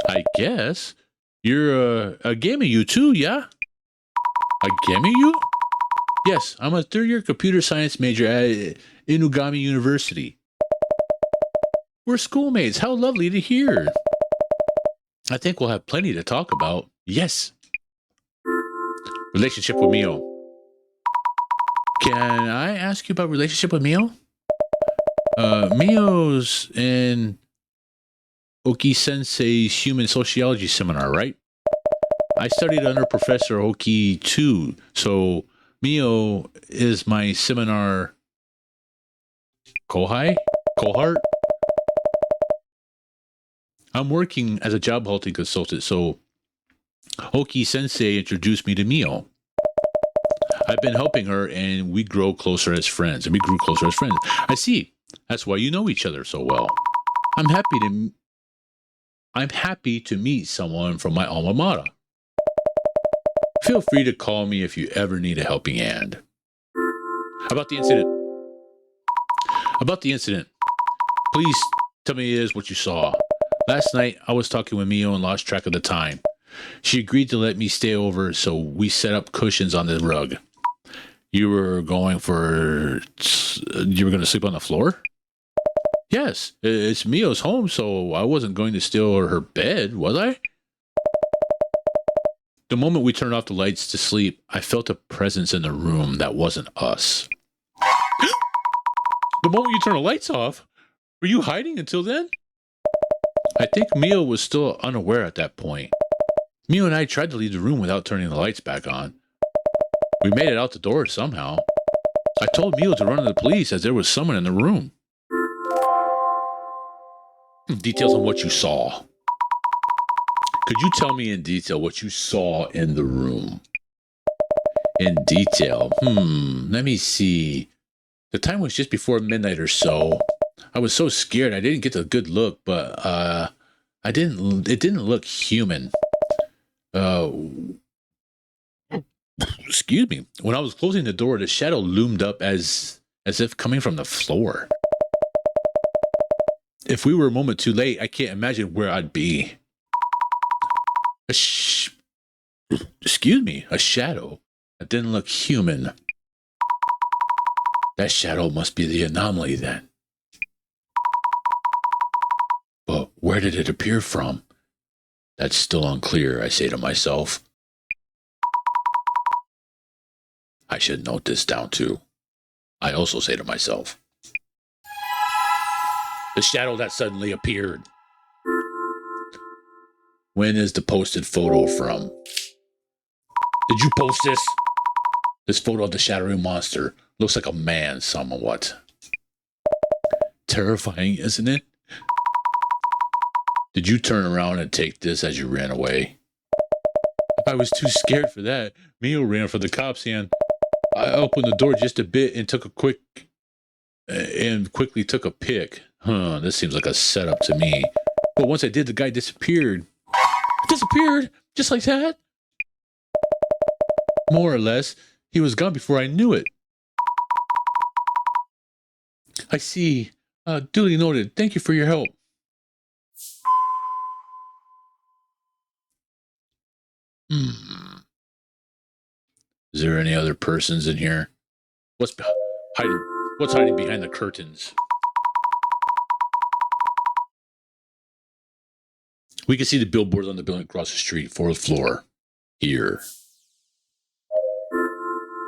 I guess. You're a gamer too, yeah? A gamer? Yes, I'm a third-year computer science major at Inugami University. We're schoolmates. How lovely to hear. I think we'll have plenty to talk about. Yes. Relationship with Mio. Can I ask you about relationship with Mio? Mio's in Oki Sensei's human sociology seminar, right? I studied under Professor Oki too, so Mio is my seminar cohort. I'm working as a job hunting consultant, so Oki Sensei introduced me to Mio. I've been helping her, and we grew closer as friends. I see. That's why you know each other so well. I'm happy to meet someone from my alma mater. Feel free to call me if you ever need a helping hand. About the incident. Please tell me what you saw. Last night, I was talking with Mio and lost track of the time. She agreed to let me stay over, so we set up cushions on the rug. You were going to sleep on the floor? Yes, it's Mio's home, so I wasn't going to steal her bed, was I? The moment we turned off the lights to sleep, I felt a presence in the room that wasn't us. The moment you turned the lights off? Were you hiding until then? I think Mio was still unaware at that point. Mio and I tried to leave the room without turning the lights back on. We made it out the door somehow. I told Mio to run to the police as there was someone in the room. Details on what you saw. Could you tell me in detail what you saw in the room? In detail? Let me see. The time was just before midnight or so. I was so scared I didn't get a good look, but it didn't look human. Excuse me. When I was closing the door, the shadow loomed up as if coming from the floor. If we were a moment too late, I can't imagine where I'd be. Excuse me, a shadow that didn't look human. That shadow must be the anomaly then. But where did it appear from? That's still unclear, I say to myself. I should note this down too. I also say to myself. The shadow that suddenly appeared. When is the posted photo from? Did you post this? This photo of the shadowy monster looks like a man somewhat. Terrifying, isn't it? Did you turn around and take this as you ran away? I was too scared for that. Mio ran for the cops and I opened the door just a bit and quickly took a pic. This seems like a setup to me. But once I did, the guy disappeared. Disappeared? Just like that? More or less. He was gone before I knew it. I see. Duly noted. Thank you for your help. Is there any other persons in here? What's hiding behind the curtains? We can see the billboards on the building across the street, 4th floor. Here.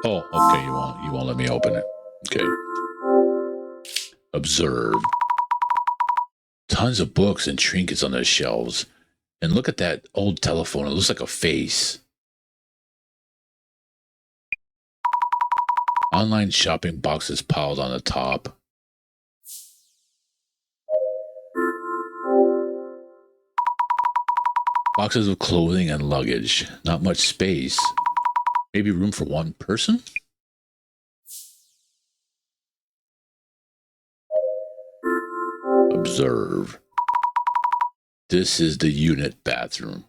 Oh, okay, you won't let me open it. Okay. Observe. Tons of books and trinkets on the shelves. And look at that old telephone. It looks like a face. Online shopping boxes piled on the top. Boxes of clothing and luggage. Not much space. Maybe room for one person? Observe. This is the unit bathroom.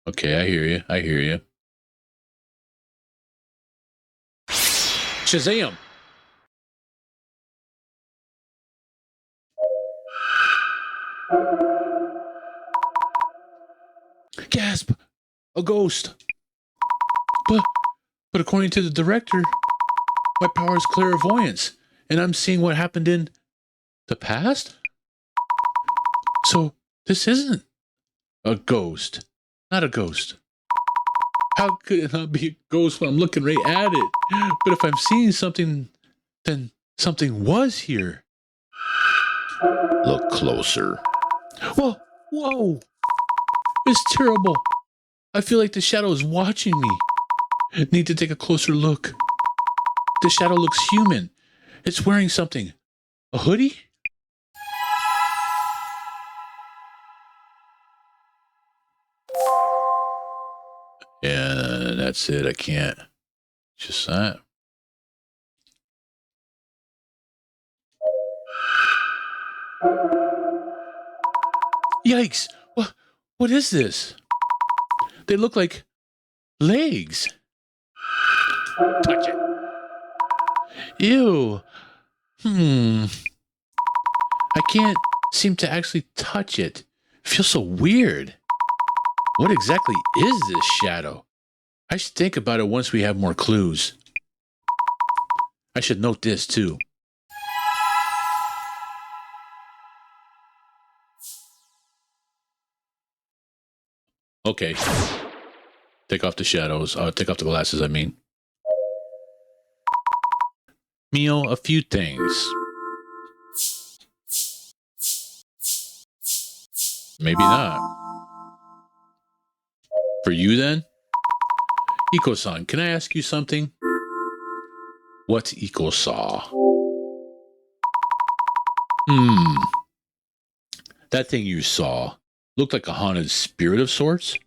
Okay, I hear you. I hear you. Shazam! Gasp! A ghost! But according to the director, my power is clairvoyance, and I'm seeing what happened in the past? So this isn't a ghost. Not a ghost. How could it not be a ghost when I'm looking right at it? But if I'm seeing something, then something was here. Look closer. Whoa! Whoa! It's terrible. I feel like the shadow is watching me. Need to take a closer look. The shadow looks human. It's wearing something. A hoodie? And that's it. I can't. Just that. Yikes! What is this? They look like legs. Touch it. Ew. I can't seem to actually touch it. It feels so weird. What exactly is this shadow? I should think about it once we have more clues. I should note this too. Okay. Take off the shadows. Take off the glasses, I mean. Mio, a few things. Maybe not. For you then? Iko-san, can I ask you something? What's Iko-saw? That thing you saw looked like a haunted spirit of sorts?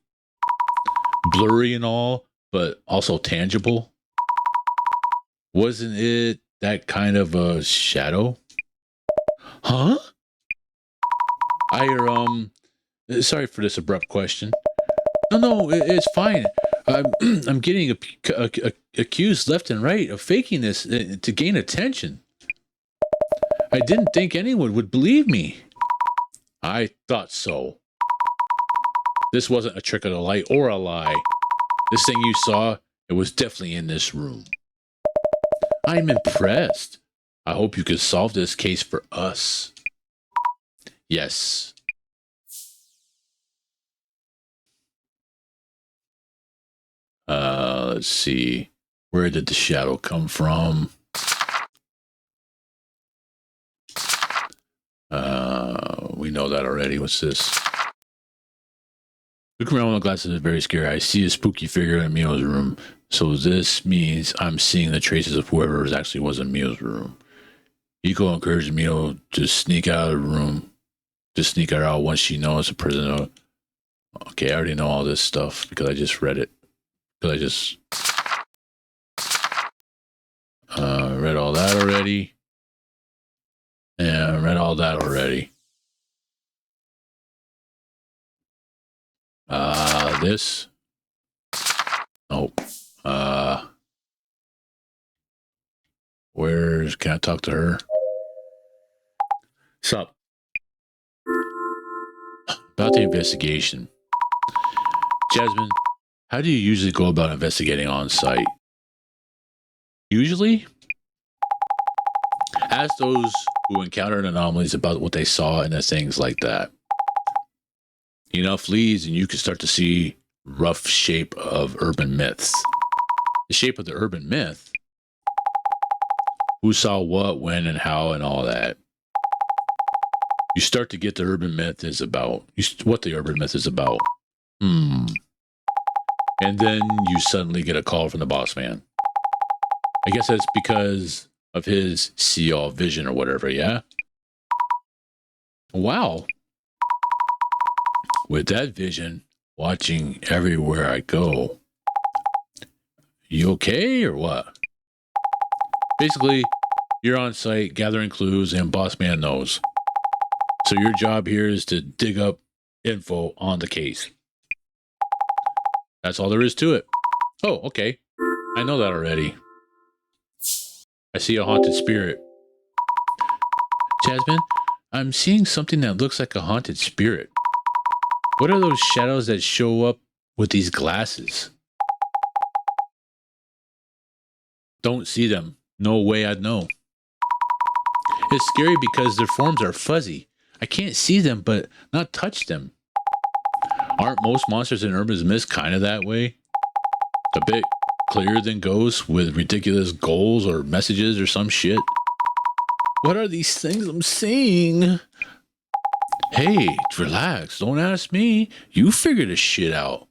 Blurry and all, but also tangible? Wasn't it that kind of a shadow? Huh? Sorry for this abrupt question. No, it's fine. I'm getting accused left and right of faking this to gain attention. I didn't think anyone would believe me. I thought so. This wasn't a trick of the light or a lie. This thing you saw, it was definitely in this room. I'm impressed. I hope you can solve this case for us. Yes. Let's see. Where did the shadow come from? We know that already. What's this? Looking around with my glasses is very scary. I see a spooky figure in Mio's room. So this means I'm seeing the traces of whoever actually was in Mio's room. Iko encouraged Mio to sneak out of the room. To sneak her out once she knows the prisoner. Okay, I already know all this stuff because I just read it. Because I just read all that already. And read all that already. This. Nope. Can I talk to her? Sup? About the investigation. Jasmine, how do you usually go about investigating on site? Usually? Ask those who encountered anomalies about what they saw and the things like that. Enough leads and you can start to see rough shape of urban myths. The shape of the urban myth? Who saw what, when, and how, and all that. You start to get the urban myth is about. What the urban myth is about. And then you suddenly get a call from the boss man. I guess that's because of his see all vision or whatever, yeah? Wow. With that vision, watching everywhere I go. You okay or what? Basically, you're on site gathering clues and boss man knows. So your job here is to dig up info on the case. That's all there is to it. Oh, okay. I know that already. I see a haunted spirit. Jasmine, I'm seeing something that looks like a haunted spirit. What are those shadows that show up with these glasses? Don't see them. No way I'd know. It's scary because their forms are fuzzy. I can't see them, but not touch them. Aren't most monsters in Urban Myth kind of that way? A bit clearer than ghosts with ridiculous goals or messages or some shit. What are these things I'm seeing? Hey, relax. Don't ask me. You figure this shit out.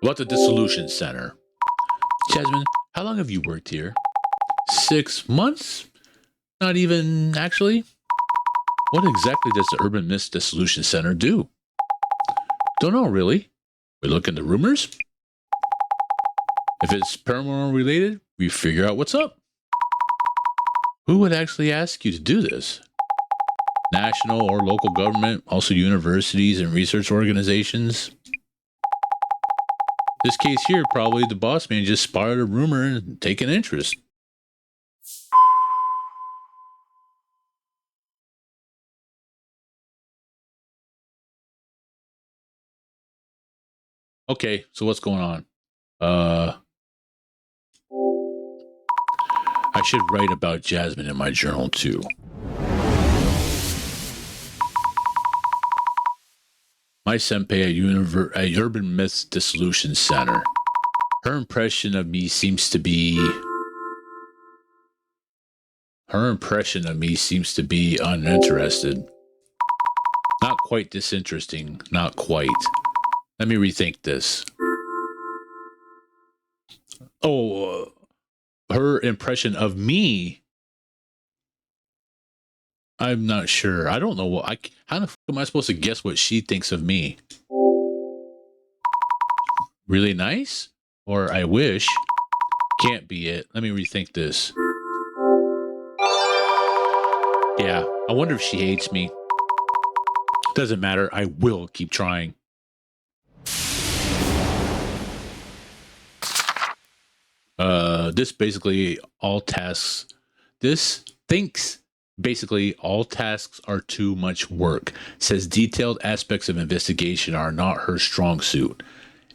About the Dissolution Center. Jasmine, how long have you worked here? 6 months? Not even, actually. What exactly does the Urban Myth Dissolution Center do? Don't know, really. We look into rumors. If it's paranormal related, we figure out what's up. Who would actually ask you to do this? National or local government, also universities and research organizations. This case here, probably the boss man just spotted a rumor and taken interest. Okay, so what's going on? I should write about Jasmine in my journal too. My senpai at Urban Myth Dissolution Center. Her impression of me seems to be uninterested. Not quite disinteresting. Not quite. Let me rethink this. Oh, her impression of me. I'm not sure. I don't know how the fuck am I supposed to guess what she thinks of me? Really nice? Or I wish? Can't be it. Let me rethink this. Yeah, I wonder if she hates me. Doesn't matter. I will keep trying. This basically all tasks. This thinks basically all tasks are too much work. Says detailed aspects of investigation are not her strong suit.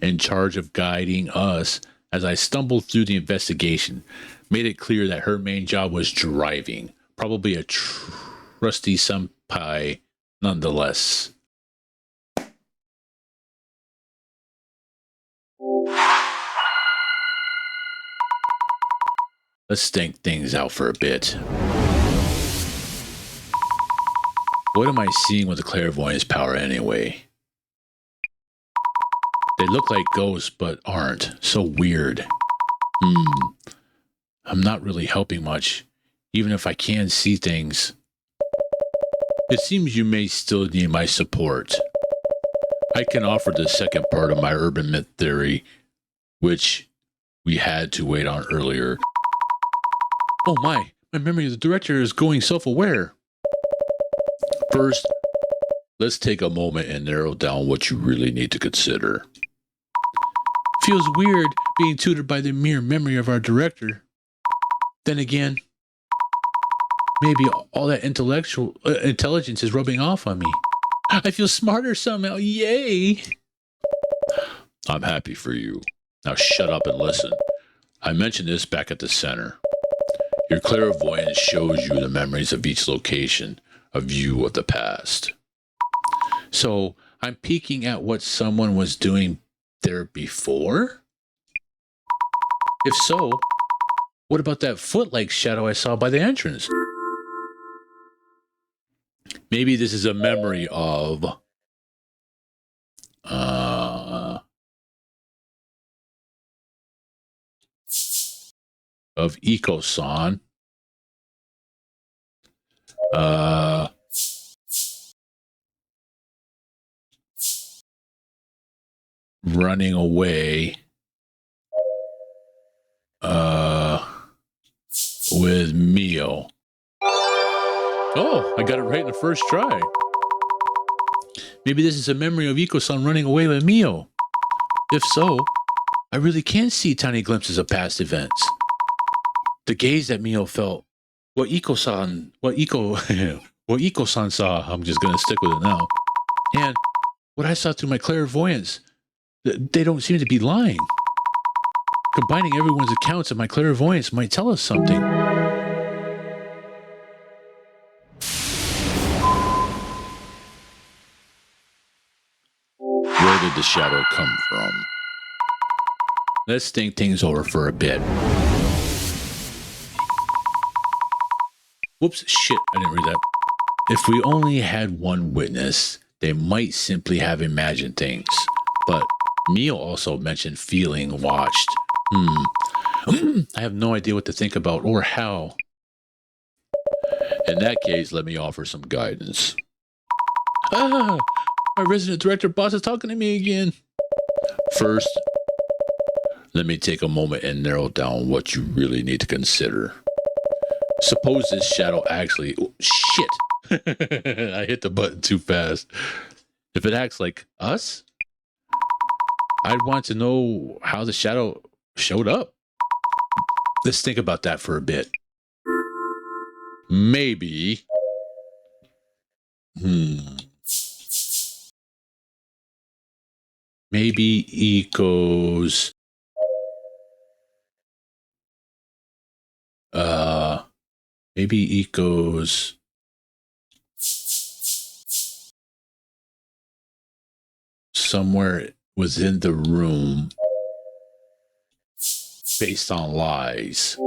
In charge of guiding us as I stumbled through the investigation. Made it clear that her main job was driving. Probably a trusty senpai nonetheless. let's think things out for a bit. What am I seeing with the clairvoyance power anyway? They look like ghosts, but aren't. So weird. I'm not really helping much, even if I can see things. It seems you may still need my support. I can offer the second part of my urban myth theory, which we had to wait on earlier. Oh my memory of the director is going self-aware. First, let's take a moment and narrow down what you really need to consider. Feels weird being tutored by the mere memory of our director. Then again, maybe all that intellectual intelligence is rubbing off on me. I feel smarter somehow. Yay! I'm happy for you. Now shut up and listen. I mentioned this back at the center. Your clairvoyance shows you the memories of each location, a view of the past. So I'm peeking at what someone was doing there before? If so, what about that foot-like shadow I saw by the entrance? Maybe this is a memory of Eco-san. Running away with Mio. Oh, I got it right in the first try. Maybe this is a memory of Eco-san running away with Mio. If so, I really can see tiny glimpses of past events. The gaze that Mio felt, what Eco-san saw, I'm just going to stick with it now. And what I saw through my clairvoyance, they don't seem to be lying. Combining everyone's accounts of my clairvoyance might tell us something. Where did the shadow come from? Let's think things over for a bit. Whoops, shit, I didn't read that. If we only had one witness, they might simply have imagined things. But Mio also mentioned feeling watched. I have no idea what to think about or how. In that case, let me offer some guidance. My resident director boss is talking to me again. First, let me take a moment and narrow down what you really need to consider. Suppose this shadow actually... Oh, shit! I hit the button too fast. If it acts like us, I'd want to know how the shadow showed up. Let's think about that for a bit. Maybe... Maybe Eco's... Maybe Eco's... somewhere within the room based on lies.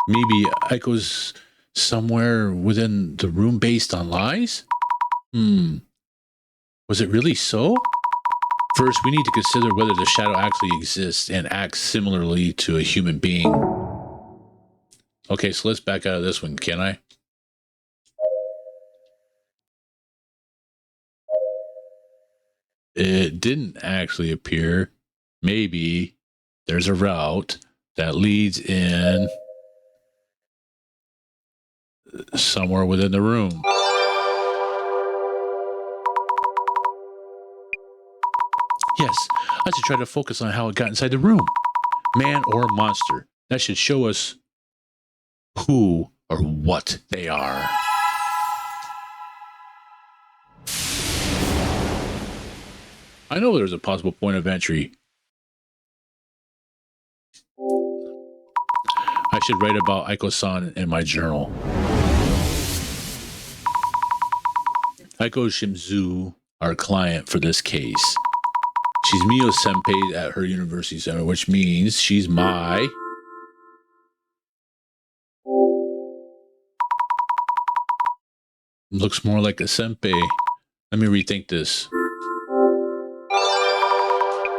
Maybe Echo's somewhere within the room based on lies? Was it really so? First, we need to consider whether the shadow actually exists and acts similarly to a human being. Okay, so let's back out of this one, can I? It didn't actually appear. Maybe there's a route that leads in somewhere within the room. Yes, I should try to focus on how it got inside the room. Man or monster. That should show us who or what they are. I know there's a possible point of entry. I should write about Aiko-san in my journal. Aiko Shimizu, our client for this case. She's Mio Senpai at her university center, which means she's my Looks more like a senpai. Let me rethink this.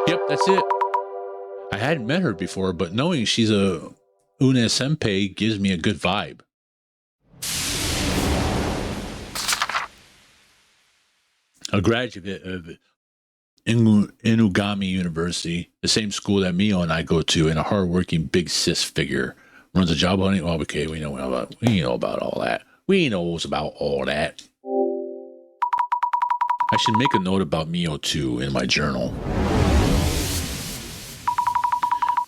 Yep, that's it. I hadn't met her before, but knowing she's a Une senpai gives me a good vibe. A graduate of Inugami University, the same school that Mio and I go to, and a hardworking big cis figure. Runs a job hunting. Oh, okay, we know about all that. We knows about all that. I should make a note about Mio too in my journal.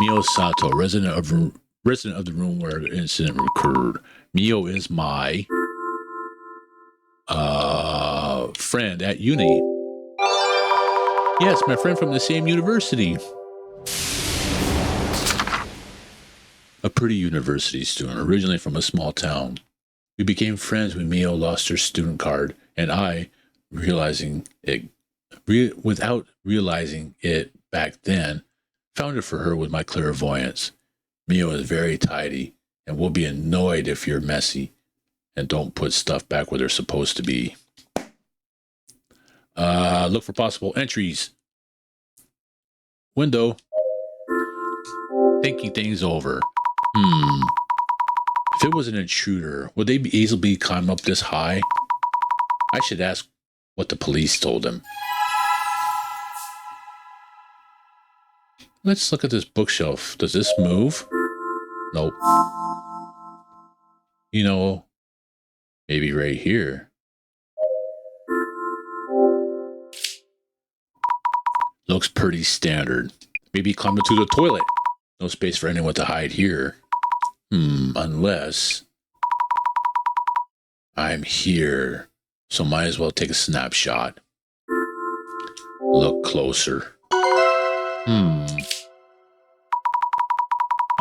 Mio Sato, resident of the room where the incident occurred. Mio is my friend at uni. Yes, my friend from the same university. A pretty university student, originally from a small town. We became friends when Mio lost her student card, and I, without realizing it back then, found it for her with my clairvoyance. Mio is very tidy and will be annoyed if you're messy and don't put stuff back where they're supposed to be. Look for possible entries. Window. Thinking things over. If it was an intruder, would they be easily climb up this high? I should ask what the police told them. Let's look at this bookshelf. Does this move? Nope. You know, maybe right here. Looks pretty standard. Maybe climb into the toilet. No space for anyone to hide here. Unless I'm here, so might as well take a snapshot. Look closer. On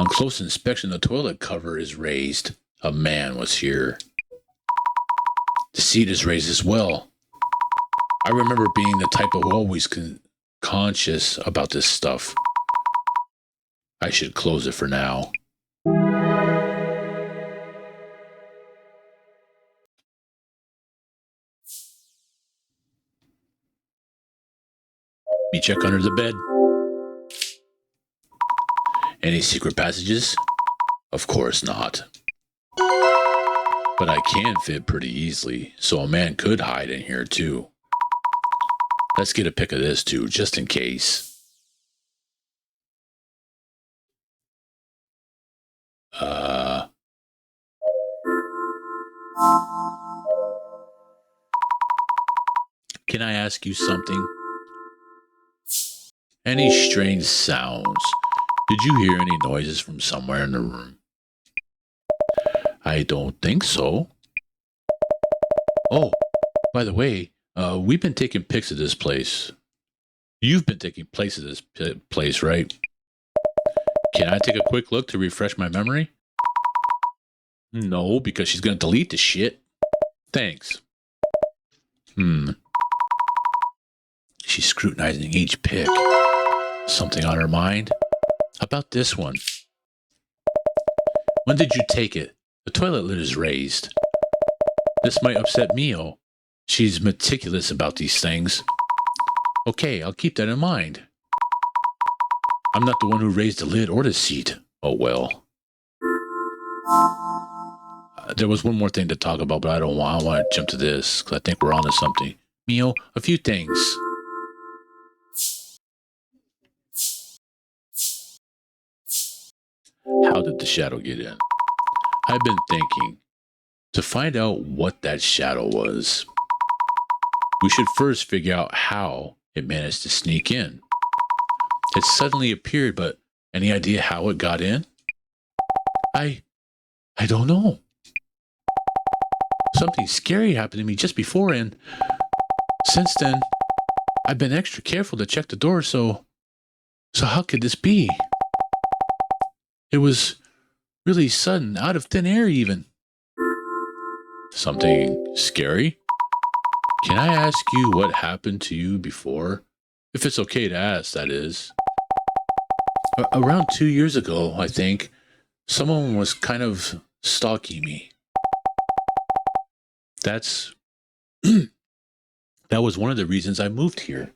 close inspection, the toilet cover is raised. A man was here. The seat is raised as well. I remember being the type of always conscious about this stuff. I should close it for now. Me check under the bed. Any secret passages? Of course not. But I can fit pretty easily, so a man could hide in here too. Let's get a pic of this too, just in case. Can I ask you something? Any strange sounds? Did you hear any noises from somewhere in the room? I don't think so. Oh, by the way, we've been taking pics of this place. You've been taking pics of this place, right? Can I take a quick look to refresh my memory? No, because she's going to delete the shit. Thanks. She's scrutinizing each pic. Something on her mind? How about this one? When did you take it? The toilet lid is raised. This might upset Mio. She's meticulous about these things. Okay, I'll keep that in mind. I'm not the one who raised the lid or the seat. Oh well. There was one more thing to talk about, but I want to jump to this because I think we're onto something. Mio, a few things. How did the shadow get in? I've been thinking. To find out what that shadow was, we should first figure out how it managed to sneak in. It suddenly appeared, but any idea how it got in? I don't know. Something scary happened to me just before, and since then, I've been extra careful to check the door, so how could this be? It was really sudden, out of thin air even. Something scary? Can I ask you what happened to you before? If it's okay to ask, that is. Around 2 years ago, I think, someone was kind of stalking me. That's That was one of the reasons I moved here.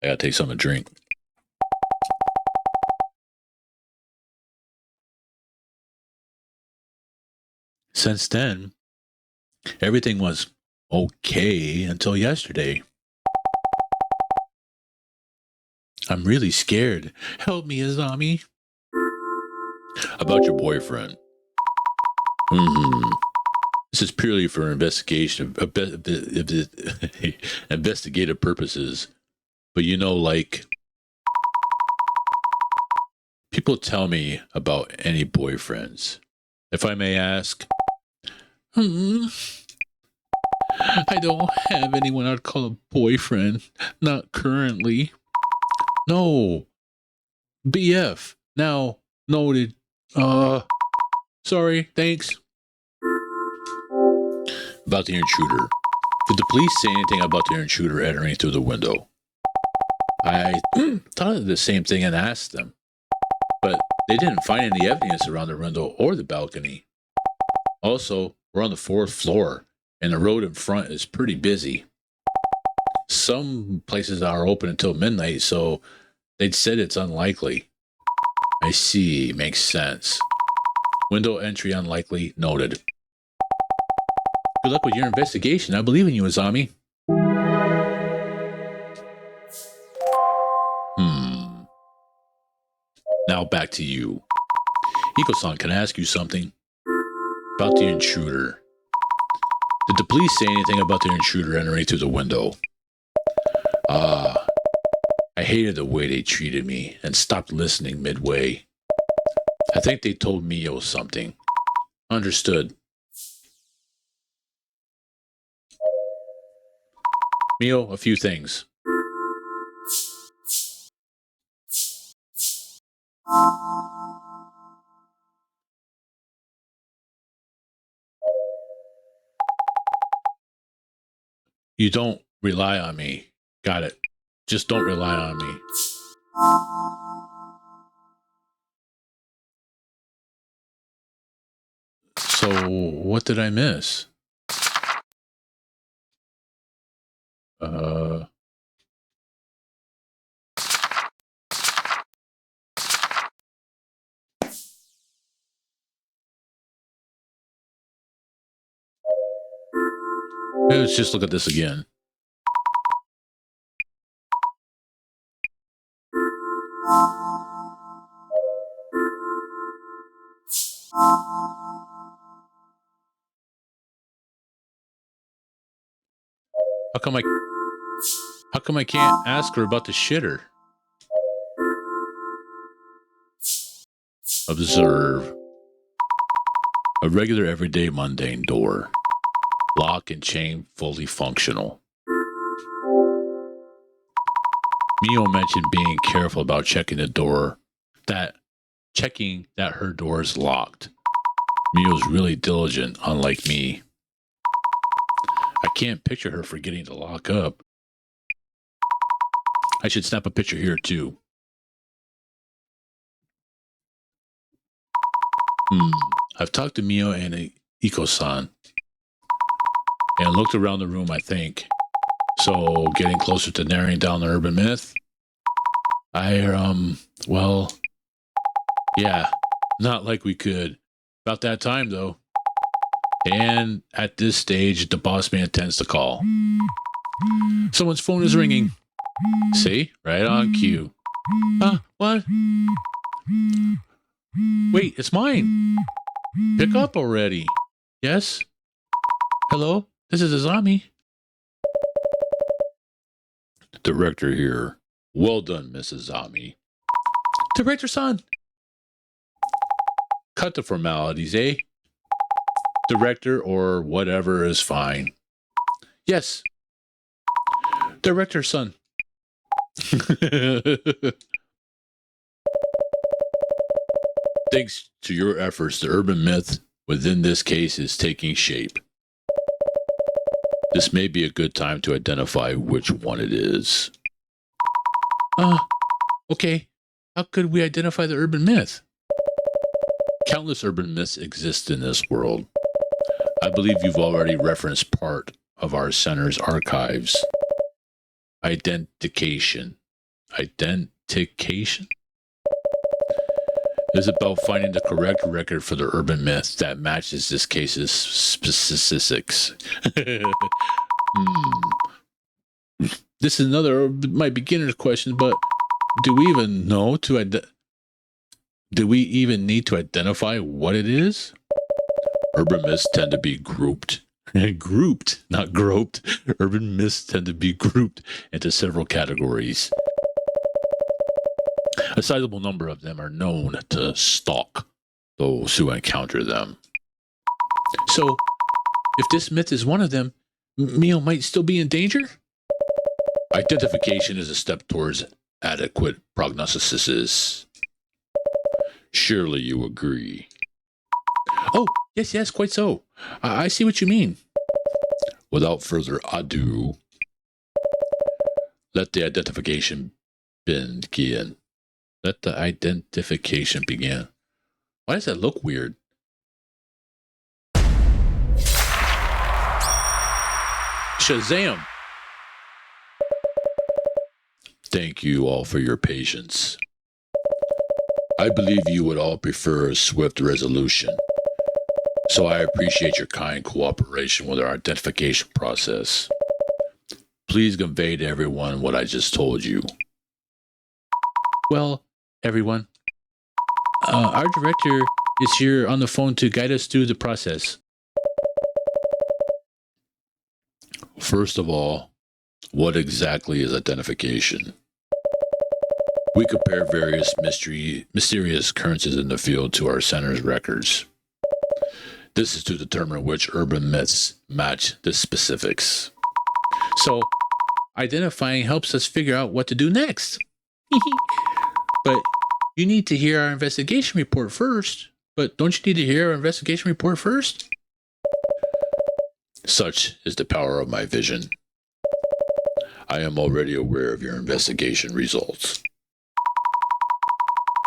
I gotta take something to drink. Since then, everything was okay until yesterday. I'm really scared. Help me, Azami. About your boyfriend. This is purely for investigative purposes. But you know, like, people tell me about any boyfriends. If I may ask, I don't have anyone I'd call a boyfriend. Not currently. No. BF. Now noted. Sorry. Thanks. About the intruder. Did the police say anything about the intruder entering through the window? I thought of the same thing and asked them. But they didn't find any evidence around the window or the balcony. Also, we're on the 4th floor, and the road in front is pretty busy. Some places are open until midnight, so they'd said it's unlikely. I see, makes sense. Window entry unlikely, noted. Good luck with your investigation. I believe in you, Azami. Now back to you. Iko-san, can I ask you something? About the intruder. Did the police say anything about the intruder entering through the window? I hated the way they treated me and stopped listening midway. I think they told Mio something. Understood. Mio, a few things. You don't rely on me. Got it. Just don't rely on me. So, what did I miss? Let's just look at this again. How come I can't ask her about the shitter? Observe. A regular, everyday, mundane door. Lock and chain fully functional. Mio mentioned being careful about checking the door. Checking that her door is locked. Mio's really diligent, unlike me. I can't picture her forgetting to lock up. I should snap a picture here too. I've talked to Mio and Iko-san and looked around the room, I think. So, getting closer to narrowing down the urban myth. Well, yeah, not like we could. About that time, though. And at this stage, the boss man tends to call. Someone's phone is ringing. See? Right on cue. What? Wait, it's mine. Pick up already. Yes? Hello? This is Azami. Director here. Well done, Mrs. Azami. Director-san. Cut the formalities, eh? Director or whatever is fine. Yes. Director-san. Thanks to your efforts, the urban myth within this case is taking shape. This may be a good time to identify which one it is. Okay. How could we identify the urban myth? Countless urban myths exist in this world. I believe you've already referenced part of our center's archives. Identification is about finding the correct record for the urban myth that matches this case's specifics. This is another my beginner's question, but do we even need to identify what it is? Urban myths tend to be grouped, not groped. Urban myths tend to be grouped into several categories. A sizable number of them are known to stalk those who encounter them. So, if this myth is one of them, Mio might still be in danger? Identification is a step towards adequate prognosis. Surely you agree. Oh, yes, quite so. I see what you mean. Without further ado, let the identification begin. Let the identification begin. Why does that look weird? Shazam! Thank you all for your patience. I believe you would all prefer a swift resolution, so I appreciate your kind cooperation with our identification process. Please convey to everyone what I just told you. Well, everyone, our director is here on the phone to guide us through the process. First of all, what exactly is identification? We compare various mysterious occurrences in the field to our center's records. This is to determine which urban myths match the specifics. So, identifying helps us figure out what to do next. But you need to hear our investigation report first. But don't you need to hear our investigation report first? Such is the power of my vision. I am already aware of your investigation results.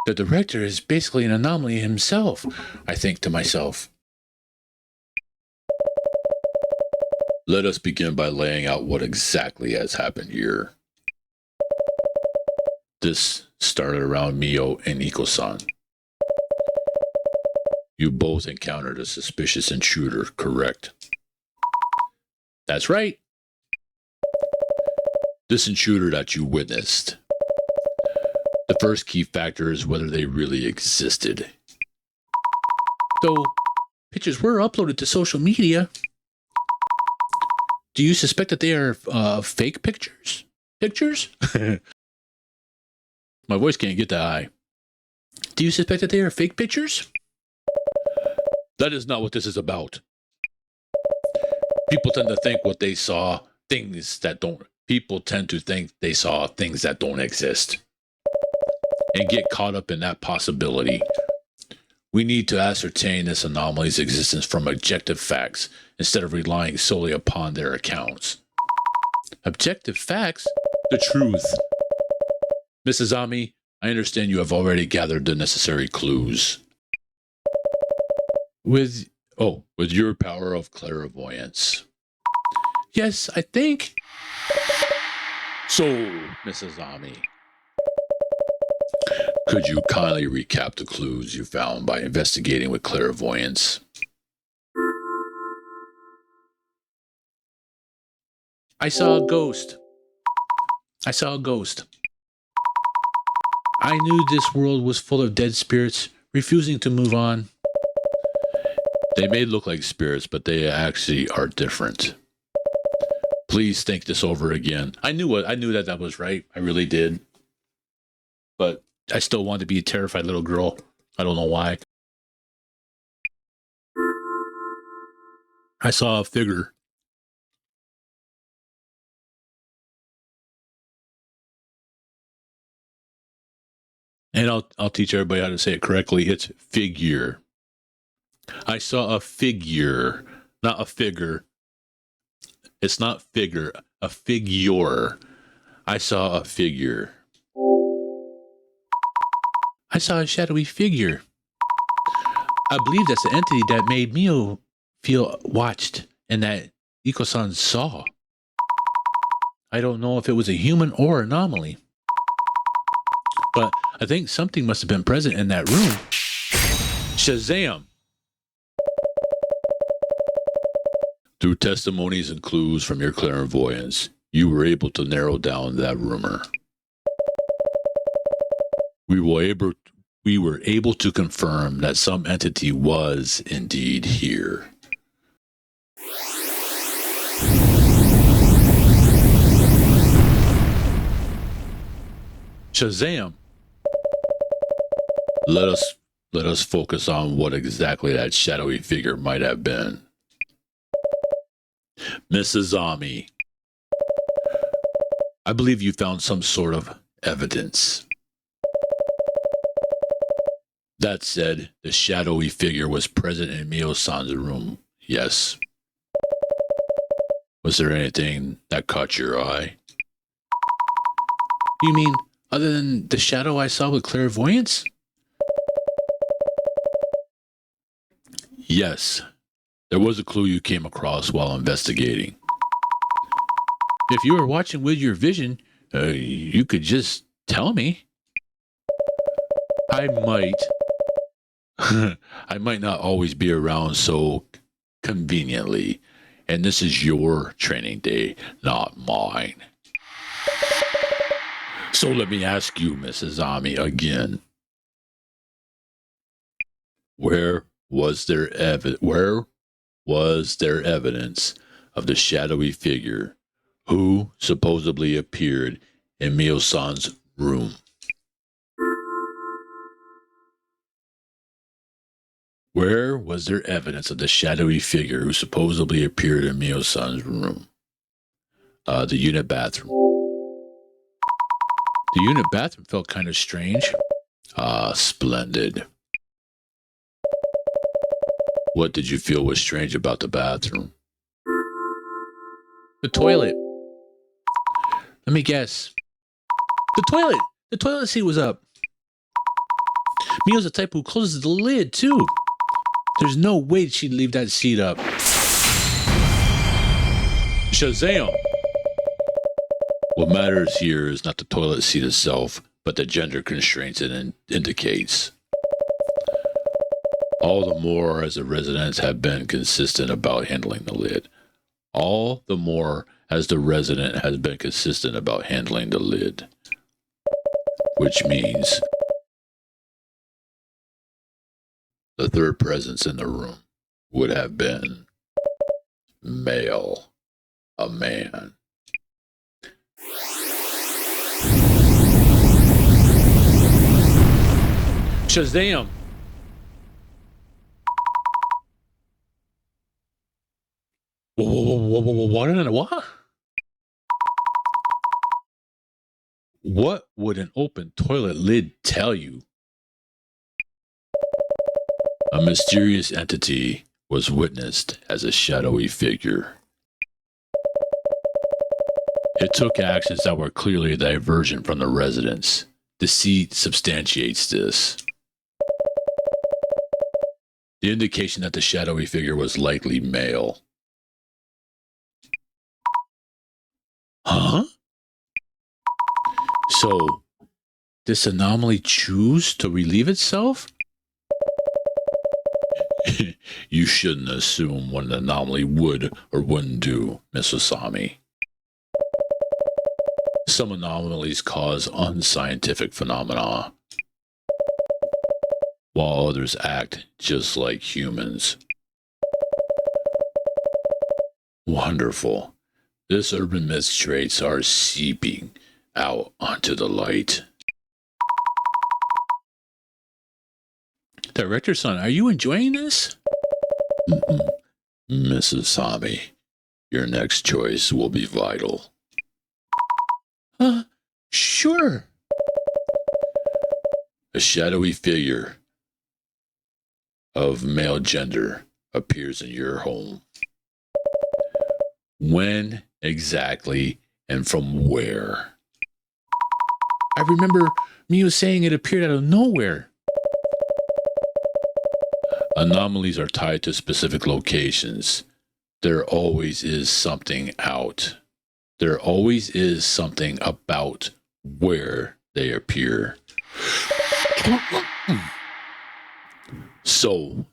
The director is basically an anomaly himself, I think to myself. Let us begin by laying out what exactly has happened here. This started around Mio and Iko-san. You both encountered a suspicious intruder, correct? That's right. This intruder that you witnessed. The first key factor is whether they really existed. Though pictures were uploaded to social media, do you suspect that they are fake pictures? My voice can't get that high. Do you suspect that they are fake pictures? That is not what this is about. People tend to think what they saw, people tend to think they saw things that don't exist and get caught up in that possibility. We need to ascertain this anomaly's existence from objective facts instead of relying solely upon their accounts. Objective facts? The truth. Mrs. Ami, I understand you have already gathered the necessary clues. With your power of clairvoyance. Yes, I think. So, Mrs. Ami, could you kindly recap the clues you found by investigating with clairvoyance? I saw a ghost. I knew this world was full of dead spirits, refusing to move on. They may look like spirits, but they actually are different. Please think this over again. I knew that was right. I really did. But I still wanted to be a terrified little girl. I don't know why. I saw a figure. And I'll teach everybody how to say it correctly. It's figure. I saw a figure, not a figure. It's not figure, a figure. I saw a figure. I saw a shadowy figure. I believe that's the entity that made Mio feel watched and that Iko-san saw. I don't know if it was a human or anomaly, but I think something must have been present in that room. Shazam! Through testimonies and clues from your clairvoyance, you were able to narrow down that rumor. We were able to confirm that some entity was indeed here. Shazam! Let us focus on what exactly that shadowy figure might have been. Mrs. Ami, I believe you found some sort of evidence. That said, the shadowy figure was present in Mio-san's room, yes. Was there anything that caught your eye? You mean, other than the shadow I saw with clairvoyance? Yes. There was a clue you came across while investigating. If you were watching with your vision, you could just tell me. I might not always be around so conveniently, and this is your training day, not mine. So let me ask you, Mrs. Ami, again. Where was there evidence of the shadowy figure who supposedly appeared in Mio-san's room? Where was there evidence of the shadowy figure who supposedly appeared in Mio-san's room? The unit bathroom. The unit bathroom felt kind of strange. Splendid. What did you feel was strange about the bathroom? The toilet. Let me guess. The toilet! The toilet seat was up. Mio's the type who closes the lid, too. There's no way she'd leave that seat up. Shazam! What matters here is not the toilet seat itself, but the gender constraints it indicates. All the more as the residents have been consistent about handling the lid. All the more as the resident has been consistent about handling the lid. Which means the third presence in the room would have been male, a man. Shazam! What? What would an open toilet lid tell you? A mysterious entity was witnessed as a shadowy figure. It took actions that were clearly a diversion from the residents. Deceit substantiates this. The indication that the shadowy figure was likely male. Huh? So, this anomaly choose to relieve itself? You shouldn't assume what an anomaly would or wouldn't do, Miss Osami. Some anomalies cause unscientific phenomena, while others act just like humans. Wonderful. This urban myth's traits are seeping out onto the light. Director-son, are you enjoying this? Mrs. Sami, your next choice will be vital. Sure. A shadowy figure of male gender appears in your home. When exactly and from where? I remember Mio saying it appeared out of nowhere. Anomalies are tied to specific locations. There always is something out. There always is something about where they appear. So,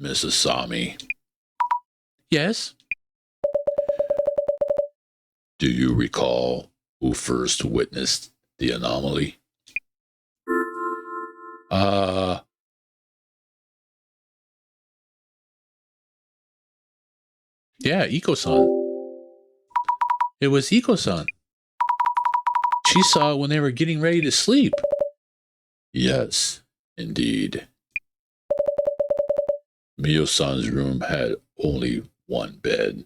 Mrs. Sami. Yes? Do you recall who first witnessed the anomaly? Yeah, Iko-san. It was Iko-san. She saw it when they were getting ready to sleep. Yes, indeed. Mio-san's room had only one bed.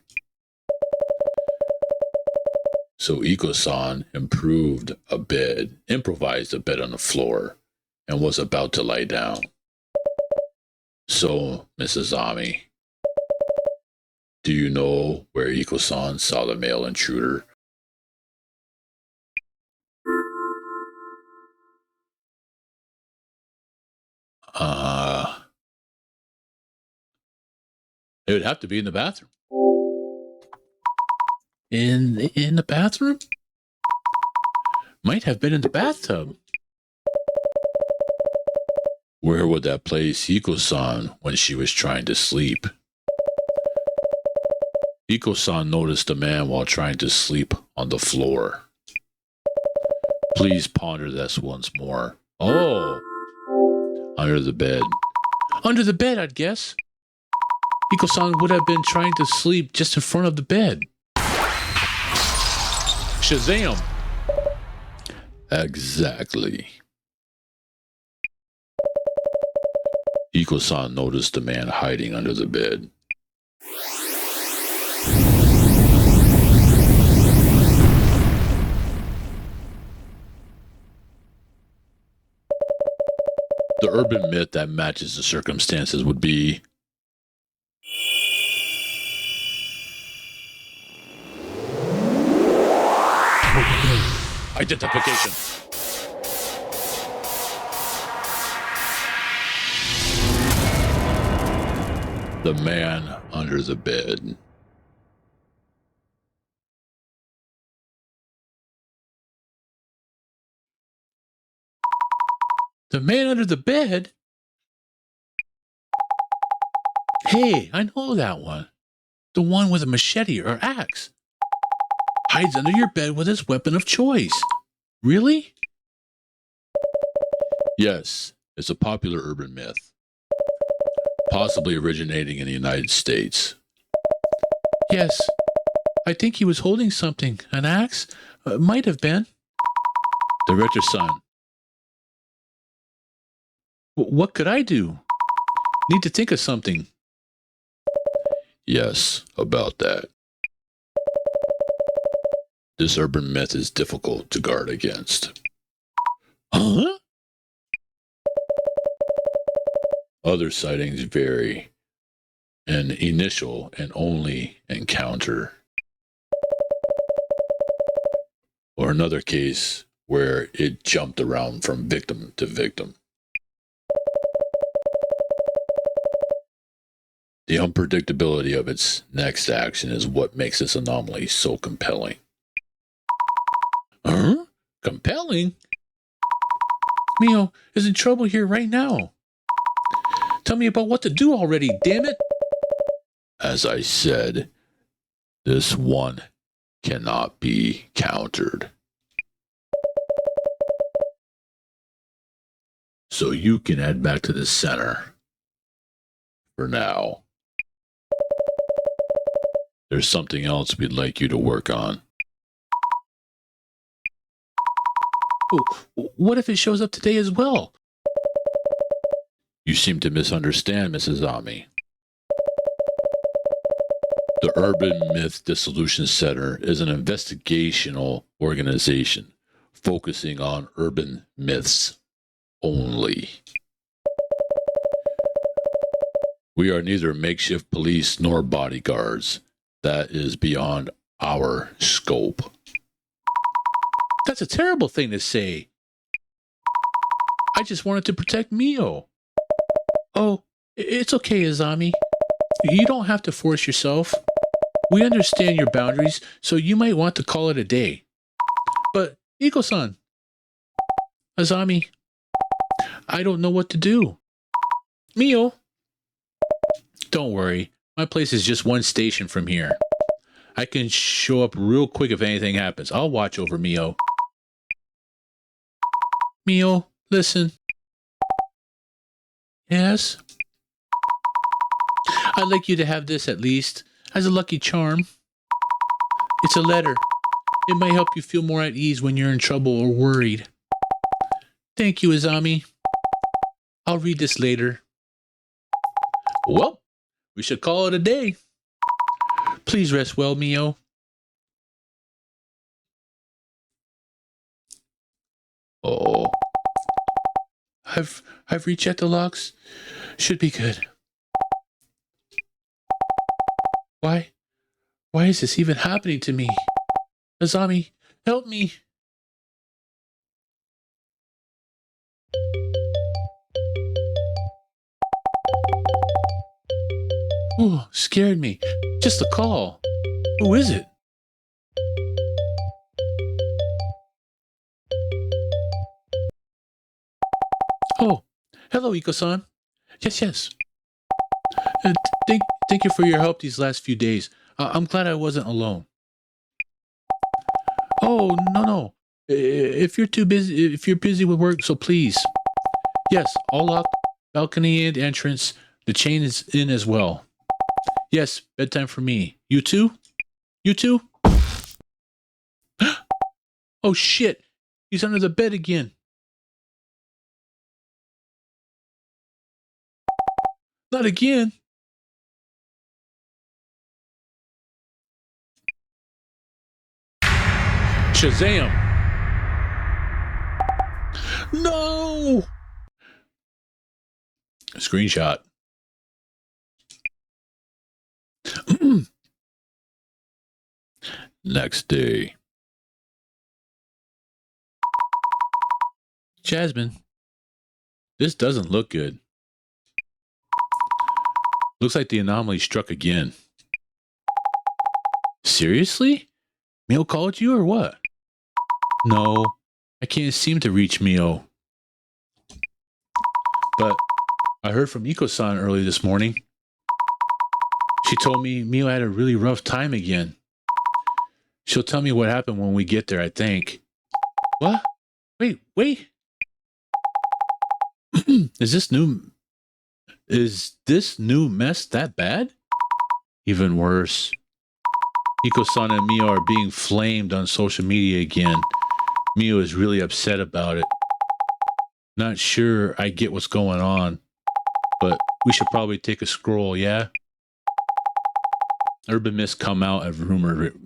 So Iko-san improvised a bed on the floor, and was about to lie down. So, Mrs. Ami, do you know where Iko-san saw the male intruder? It would have to be in the bathroom. In the bathroom? Might have been in the bathtub. Where would that place Iko-san when she was trying to sleep? Iko-san noticed a man while trying to sleep on the floor. Please ponder this once more. Oh. Under the bed. Under the bed, I'd guess. Iko-san would have been trying to sleep just in front of the bed. Shazam! Exactly. Iko-san noticed the man hiding under the bed. The urban myth that matches the circumstances would be identification. the man under the bed. The man under the bed? Hey, I know that one. The one with a machete or axe. Hides under your bed with his weapon of choice. Really? Yes, it's a popular urban myth, possibly originating in the United States. Yes. I think he was holding something. An axe? Might have been. Director-san, What could I do? Need to think of something. yes, about that. This urban myth is difficult to guard against. Huh? Other sightings vary. An initial and only encounter. Or another case where it jumped around from victim to victim. The unpredictability of its next action is what makes this anomaly so compelling. Huh? Compelling? Mio is in trouble here right now. Tell me about what to do already, damn it! As I said, this one cannot be countered. So you can head back to the center. For now. There's something else we'd like you to work on. What if it shows up today as well? You seem to misunderstand, Mrs. Ami. The Urban Myth Dissolution Center is an investigational organization focusing on urban myths only. We are neither makeshift police nor bodyguards. That is beyond our scope. That's a terrible thing to say. I just wanted to protect Mio. Oh, it's okay, Azami. You don't have to force yourself. We understand your boundaries, so you might want to call it a day. But, Iko-san, Azami, I don't know what to do. Mio, don't worry. My place is just one station from here. I can show up real quick if anything happens. I'll watch over Mio. Mio, listen. Yes? I'd like you to have this at least, as a lucky charm. It's a letter. It might help you feel more at ease when you're in trouble or worried. Thank you, Azami. I'll read this later. Well, we should call it a day. Please rest well, Mio. Oh. I've rechecked the logs. Should be good. Why is this even happening to me? Azami, help me. Oh, scared me. Just a call. Who is it? Oh, hello, Iko-san. Yes. Uh, thank you for your help these last few days. I'm glad I wasn't alone. Oh, no. If you're busy with work, so please. Yes, all locked, balcony and entrance. The chain is in as well. Yes, bedtime for me. You too? You too? Oh shit! He's under the bed again. Not again. Shazam! No! Screenshot. Next day. Jasmine, this doesn't look good. Looks like the anomaly struck again. Seriously? Mio called you or what? No, I can't seem to reach Mio. But I heard from Iko-san early this morning. She told me Mio had a really rough time again. She'll tell me what happened when we get there, I think. What? Wait. Is this new mess that bad? Even worse. Iko-san and Mio are being flamed on social media again. Mio is really upset about it. Not sure I get what's going on, but we should probably take a scroll, yeah? Urban myths come out of rumors,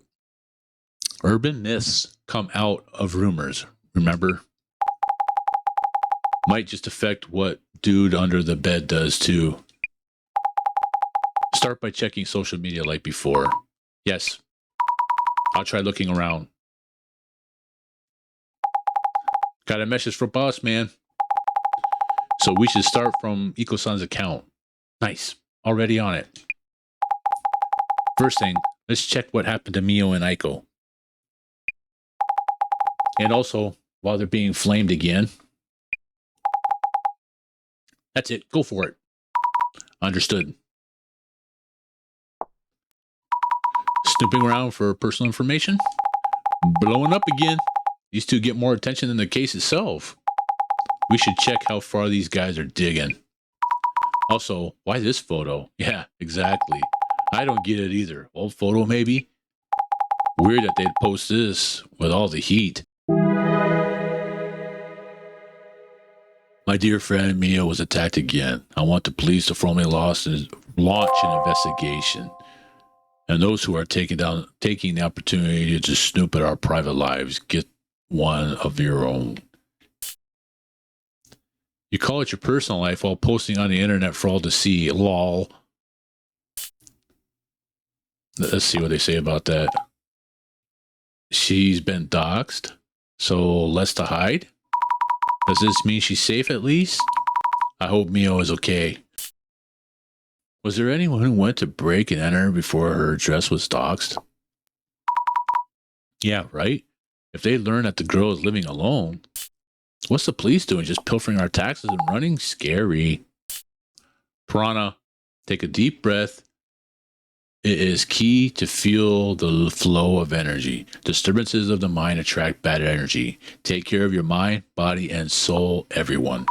remember? Might just affect what dude under the bed does too. Start by checking social media like before. Yes. I'll try looking around. Got a message from boss, man. So we should start from Iko-san's account. Nice. Already on it. First thing, let's check what happened to Mio and Aiko. And also, while they're being flamed again. That's it. Go for it. Understood. Snooping around for personal information. Blowing up again. These two get more attention than the case itself. We should check how far these guys are digging. Also, why this photo? Yeah, exactly. I don't get it either. Old photo, maybe? Weird that they'd post this with all the heat. My dear friend Mio was attacked again. I want the police to formally launch an investigation. And those who are taking the opportunity to snoop at our private lives, get one of your own. You call it your personal life while posting on the internet for all to see. Lol. Let's see what they say about that. She's been doxxed, so less to hide? Does this mean she's safe at least? I hope Mio is okay. Was there anyone who went to break and enter before her address was doxed? Yeah, right? If they learn that the girl is living alone, what's the police doing? Just pilfering our taxes and running? Scary. Piranha, take a deep breath. It is key to feel the flow of energy. Disturbances of the mind attract bad energy. Take care of your mind, body, and soul, everyone.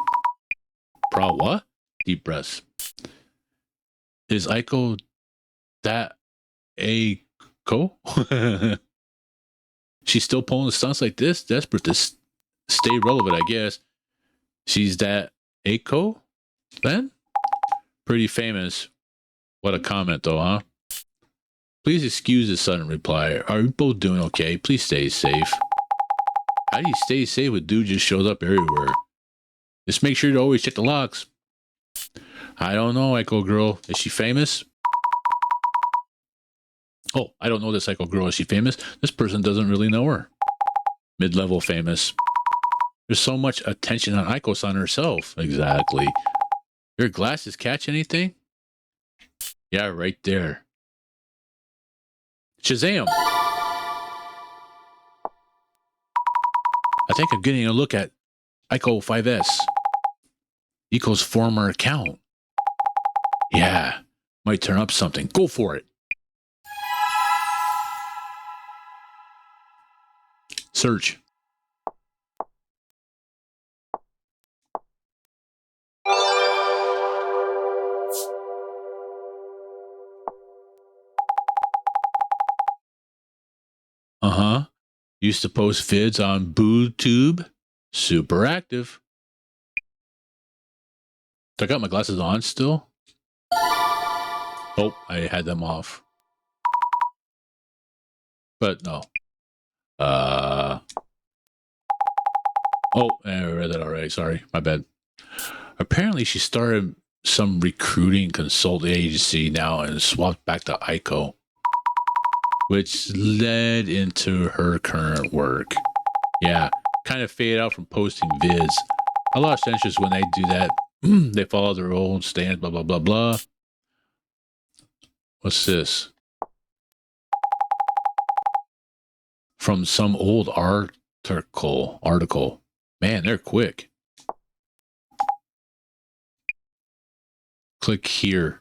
What? Deep breaths. Is Aiko that Aiko? She's still pulling the stunts like this? Desperate to stay relevant, I guess. She's that Aiko then? Pretty famous. What a comment, though, huh? Please excuse the sudden reply. Are you both doing okay? Please stay safe. How do you stay safe with dude just shows up everywhere? Just make sure to always check the locks. I don't know, Echo Girl. Is she famous? Oh, I don't know this Echo Girl. Is she famous? This person doesn't really know her. Mid-level famous. There's so much attention on Aiko-san herself. Exactly. Your glasses catch anything? Yeah, right there. Shazam! I think I'm getting a look at Aiko 5S. Eco's former account. Yeah, might turn up something. Go for it. Search. Uh-huh. Used to post vids on BooTube. Super active. I got my glasses on still. Oh, I had them off. But no. Oh, I read that already. Sorry, my bad. Apparently, she started some recruiting consulting agency now and swapped back to Aiko, which led into her current work. Yeah, kind of fade out from posting vids. A lot of centers when they do that, they follow their own stance, blah, blah, blah, blah. What's this? From some old article. Man, they're quick. Click here.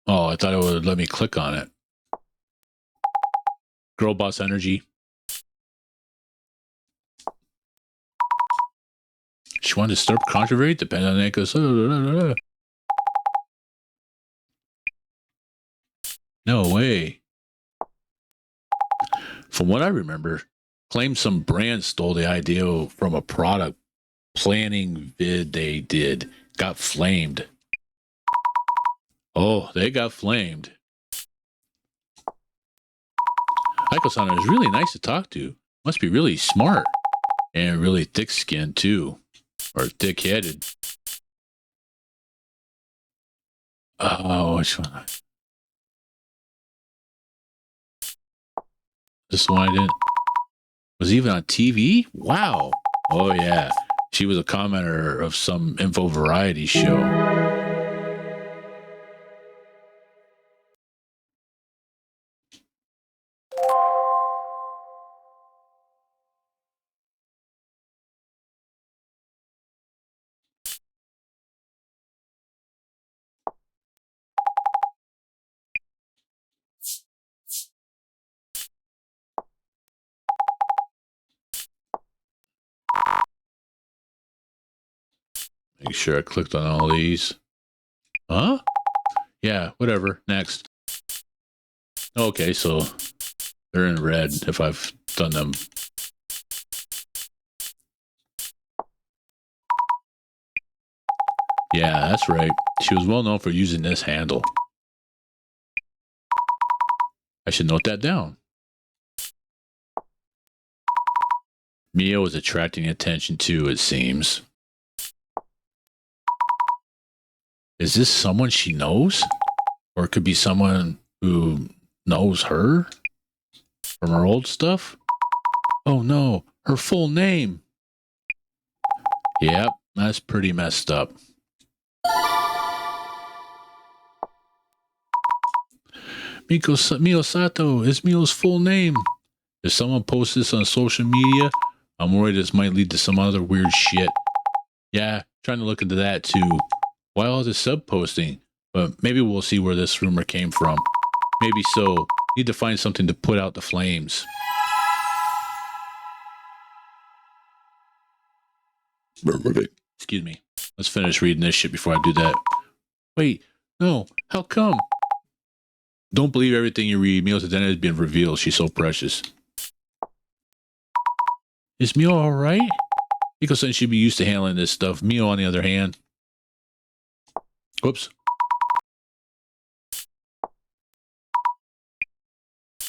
Oh, I thought it would let me click on it. Girl boss energy. She wanted to stir up controversy, depending on it. No way. From what I remember, claimed some brand stole the idea from a product planning vid they did. Got flamed. Oh, they got flamed. Aiko-san is really nice to talk to. Must be really smart. And really thick-skinned, too. Or thick-headed. Oh, which one? This one I didn't. Was even on TV? Wow. Oh, yeah. She was a commenter of some info variety show. Make sure I clicked on all these. Huh? Yeah, whatever. Next. Okay, so they're in red if I've done them. Yeah, that's right. She was well known for using this handle. I should note that down. Mia was attracting attention too, it seems. Is this someone she knows? Or it could be someone who knows her from her old stuff? Oh no, her full name. Yep, That's pretty messed up. Mio Sato is Mio's full name. If someone posts this on social media, I'm worried this might lead to some other weird shit. Yeah, trying to look into that too. Why all this sub-posting? But maybe we'll see where this rumor came from. Maybe so. Need to find something to put out the flames. Excuse me. Let's finish reading this shit before I do that. Wait, no. How come? Don't believe everything you read. Mio's identity has been revealed. She's so precious. Is Mio alright? Miko said she'd be used to handling this stuff. Mio, on the other hand. Whoops.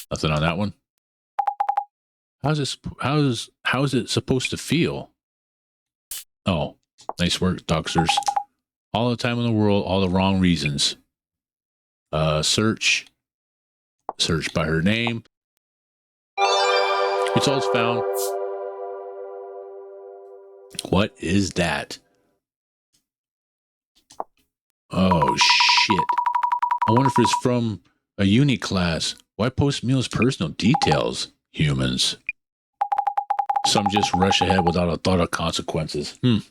Nothing on that one. How's it supposed to feel? Oh, nice work, doctors. All the time in the world, all the wrong reasons. Search by her name. Results found. What is that? Oh, shit. I wonder if it's from a uni class. Why post Mio's personal details, humans? Some just rush ahead without a thought of consequences. And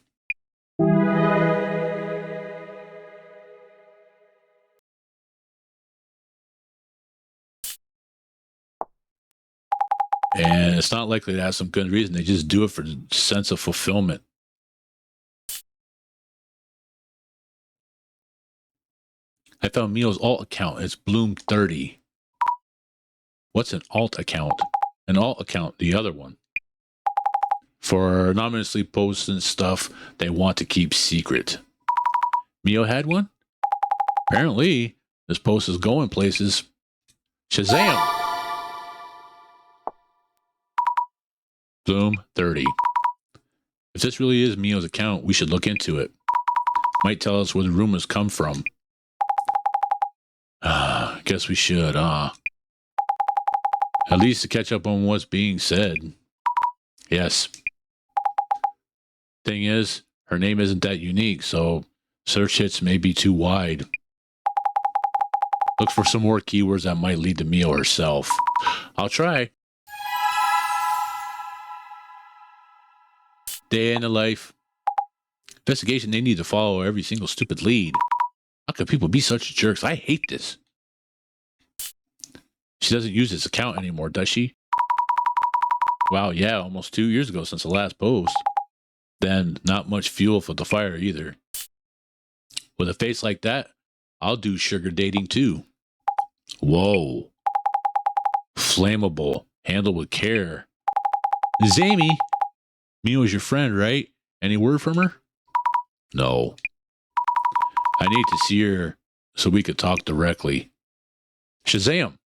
it's not likely to have some good reason. They just do it for the sense of fulfillment. I found Mio's alt account. It's Bloom30. What's an alt account? An alt account, the other one. For anonymously posting stuff they want to keep secret. Mio had one? Apparently, this post is going places. Shazam! Bloom30. If this really is Mio's account, we should look into it. Might tell us where the rumors come from. Guess we should, At least to catch up on what's being said. Yes. Thing is, her name isn't that unique, so search hits may be too wide. Look for some more keywords that might lead to Mio herself. I'll try. Day in the life. Investigation, they need to follow every single stupid lead. How can people be such jerks? I hate this. She doesn't use this account anymore, does she? Wow, yeah, almost 2 years ago since the last post. Then, not much fuel for the fire either. With a face like that, I'll do sugar dating too. Whoa. Flammable. Handled with care. Zamie, Mio is your friend, right? Any word from her? No. I need to see her so we could talk directly. Shazam!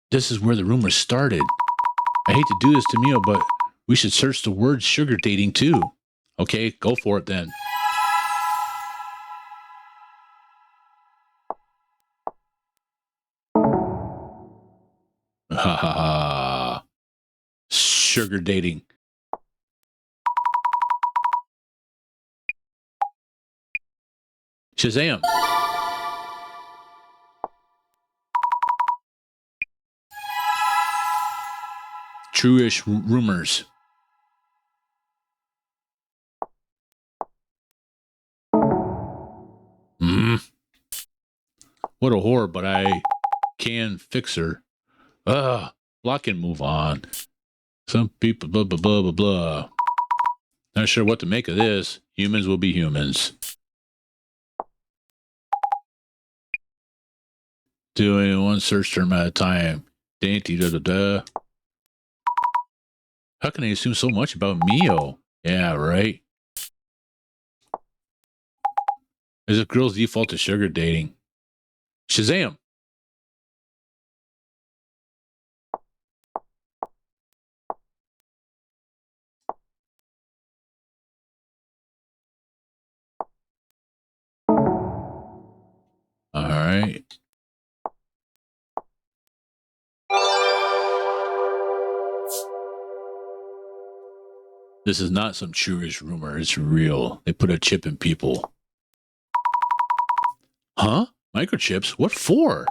This is where the rumors started. I hate to do this to Mio, but we should search the word sugar dating too. Okay, go for it then. Ha ha ha. Sugar dating. Shazam. True-ish rumors. What a whore, but I can fix her. Block and move on. Some people, blah, blah, blah, blah, blah. Not sure what to make of this. Humans will be humans. Doing one search term at a time. Dainty, da, da, da. How can they assume so much about Mio? Yeah, right. As if girls default to sugar dating. Shazam! Alright. This is not some cheerish rumor. It's real. They put a chip in people. Huh? Microchips? What for?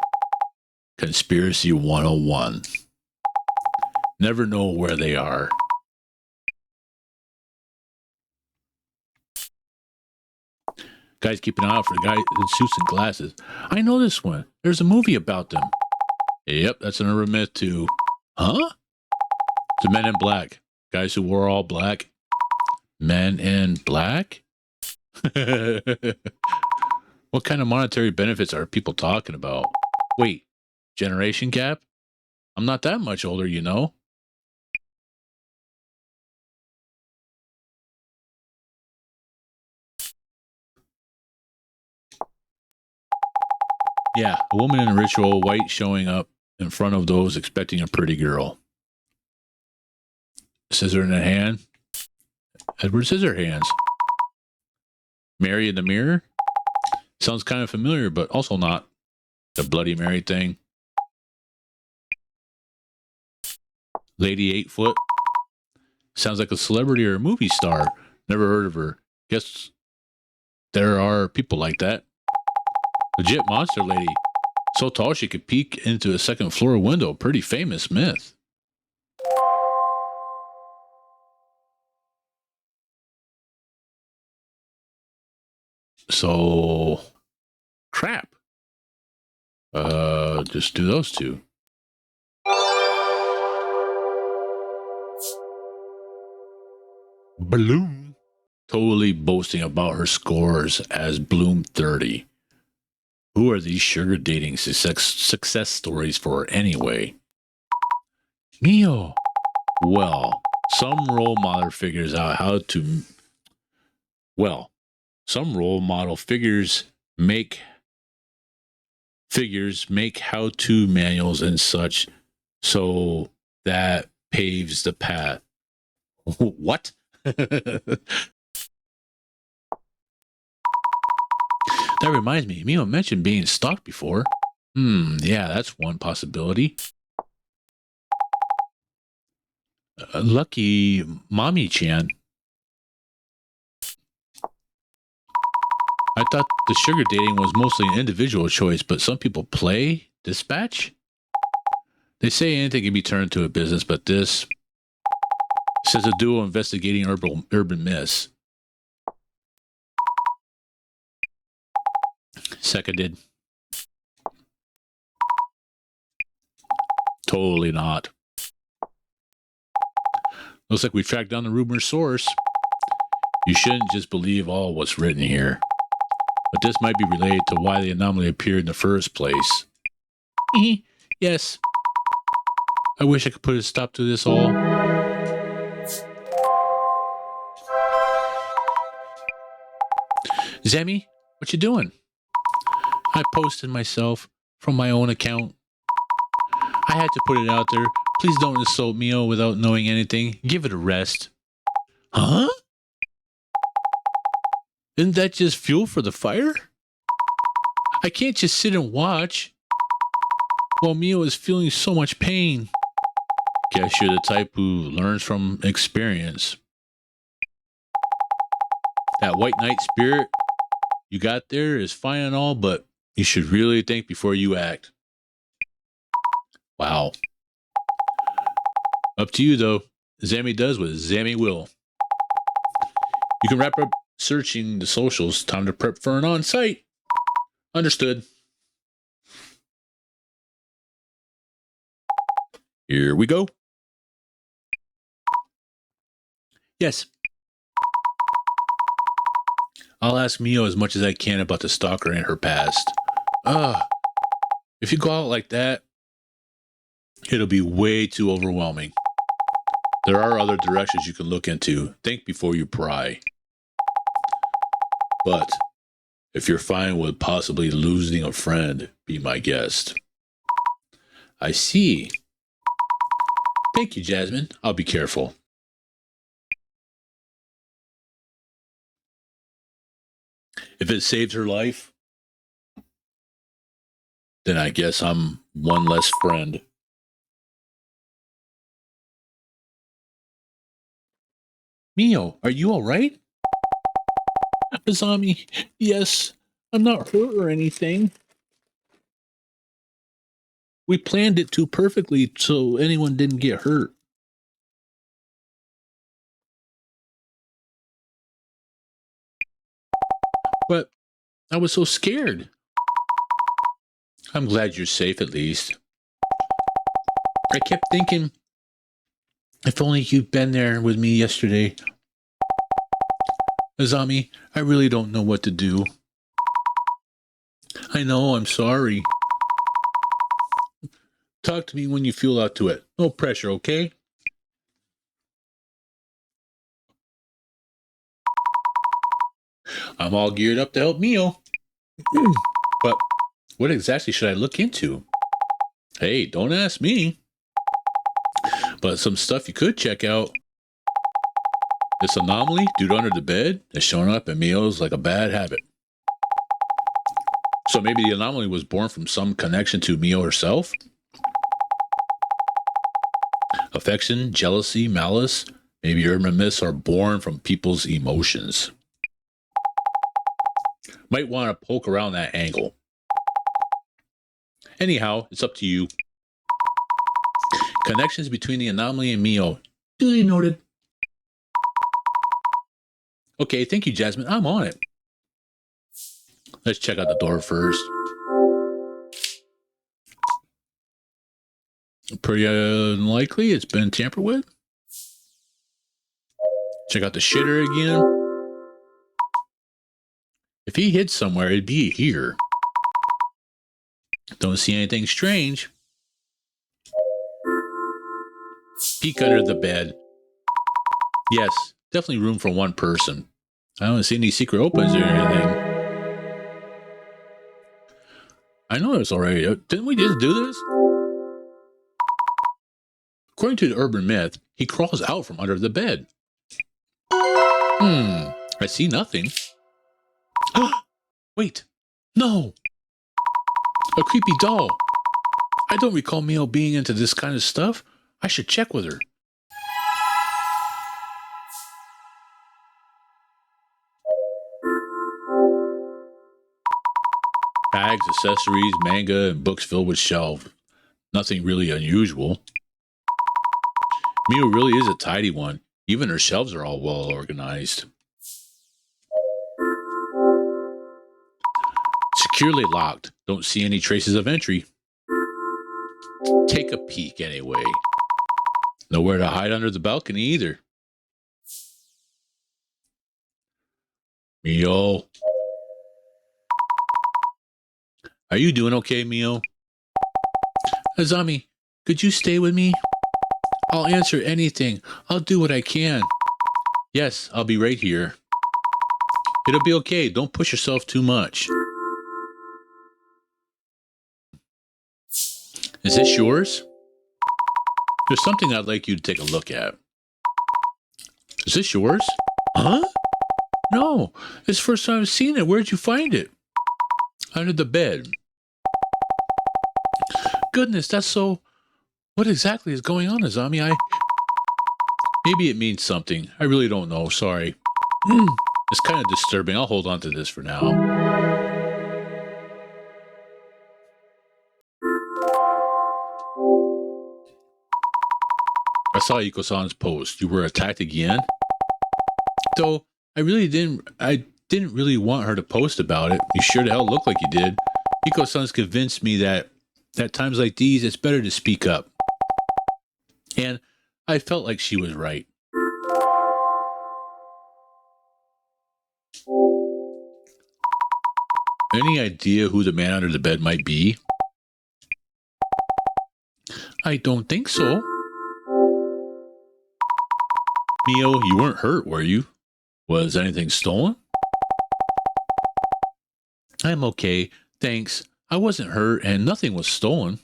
Conspiracy 101. Never know where they are. Guys, keep an eye out for the guy in suits and glasses. I know this one. There's a movie about them. Yep, that's an urban myth too. Huh? The Men in Black. Guys who wore all black. Men in Black? What kind of monetary benefits are people talking about? Wait, generation gap? I'm not that much older, you know. Yeah, a woman in a ritual, white, showing up in front of those expecting a pretty girl. Scissor in a hand. Edward Scissorhands. Mary in the mirror? Sounds kind of familiar, but also not. The Bloody Mary thing. Lady 8 Foot? Sounds like a celebrity or a movie star. Never heard of her. Guess there are people like that. Legit monster lady. So tall she could peek into a second floor window. Pretty famous myth. So, crap. Just do those two. Bloom. Totally boasting about her scores as Bloom 30. Who are these sugar dating success stories for anyway? Mio. Well, some role model figures out how to... Well, some role model figures make how-to manuals and such, so that paves the path. What? That reminds me, Mio mentioned being stalked before. Yeah, that's one possibility. Lucky Mommy-chan. I thought the sugar dating was mostly an individual choice, but some people play dispatch? They say anything can be turned to a business, but this says a duo investigating urban myths. Seconded. Totally not. Looks like we tracked down the rumor source. You shouldn't just believe all what's written here. But this might be related to why the anomaly appeared in the first place. Yes. I wish I could put a stop to this all. Zemi, what you doing? I posted myself from my own account. I had to put it out there. Please don't insult Mio without knowing anything. Give it a rest. Huh? Isn't that just fuel for the fire? I can't just sit and watch while Mio is feeling so much pain. Guess you're the type who learns from experience. That white knight spirit you got there is fine and all, but you should really think before you act. Wow. Up to you, though. Zammy does what Zammy will. You can wrap up searching the socials. Time to prep for an on-site. Understood. Here we go. Yes. I'll ask Mio as much as I can about the stalker and her past. If you go out like that, it'll be way too overwhelming. There are other directions you can look into. Think before you pry. But if you're fine with possibly losing a friend, be my guest. I see. Thank you, Jasmine. I'll be careful. If it saved her life, then I guess I'm one less friend. Mio, are you all right? Azami, yes, I'm not hurt or anything. We planned it too perfectly so anyone didn't get hurt. But I was so scared. I'm glad you're safe at least. I kept thinking, if only you'd been there with me yesterday. Azami, I really don't know what to do. I know, I'm sorry. Talk to me when you feel up to it. No pressure, okay? I'm all geared up to help Mio. But what exactly should I look into? Hey, don't ask me. But some stuff you could check out. This anomaly, dude under the bed, is showing up in Mio's like a bad habit. So maybe the anomaly was born from some connection to Mio herself? Affection, jealousy, malice. Maybe urban myths are born from people's emotions. Might want to poke around that angle. Anyhow, it's up to you. Connections between the anomaly and Mio. Duly noted. Okay, thank you, Jasmine. I'm on it. Let's check out the door first. Pretty unlikely it's been tampered with. Check out the shitter again. If he hid somewhere, it'd be here. Don't see anything strange. Peek under the bed. Yes, definitely room for one person. I don't see any secret opens or anything. I know this already. Didn't we just do this? According to the urban myth, he crawls out from under the bed. I see nothing. Wait, no. A creepy doll. I don't recall Mio being into this kind of stuff. I should check with her. Bags, accessories, manga, and books filled with shelves. Nothing really unusual. Mio really is a tidy one. Even her shelves are all well organized. Securely locked. Don't see any traces of entry. Take a peek anyway. Nowhere to hide under the balcony either. Mio. Are you doing okay, Mio? Azami, could you stay with me? I'll answer anything. I'll do what I can. Yes, I'll be right here. It'll be okay. Don't push yourself too much. Is this yours? There's something I'd like you to take a look at. Is this yours? Huh? No, it's the first time I've seen it. Where'd you find it? Under the bed. Goodness, that's so... What exactly is going on, Azami? Maybe it means something. I really don't know. Sorry. It's kind of disturbing. I'll hold on to this for now. I saw Iko-san's post. You were attacked again? Though, I didn't really want her to post about it. You sure the hell look like you did. Iko-san's convinced me that at times like these, it's better to speak up. And I felt like she was right. Any idea who the man under the bed might be? I don't think so. Mio, you weren't hurt, were you? Was anything stolen? I'm okay, thanks. I wasn't hurt and nothing was stolen.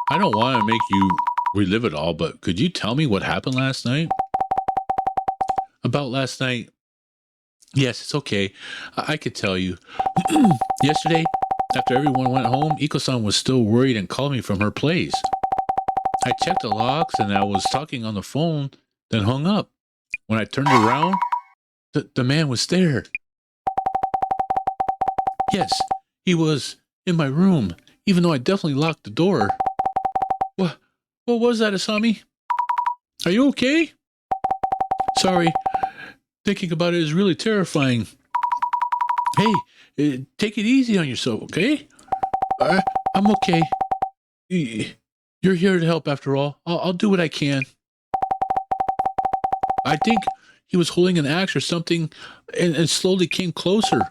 I don't want to make you relive it all, but could you tell me what happened last night? About last night? Yes, it's okay. I could tell you. Yesterday, after everyone went home, Iko-san was still worried and called me from her place. I checked the locks and I was talking on the phone, then hung up. When I turned around, the man was there. Yes, he was in my room, even though I definitely locked the door. What was that, Asami? Are you okay? Sorry, thinking about it is really terrifying. Hey, take it easy on yourself, okay? I'm okay. You're here to help after all. I'll do what I can. I think he was holding an axe or something and slowly came closer.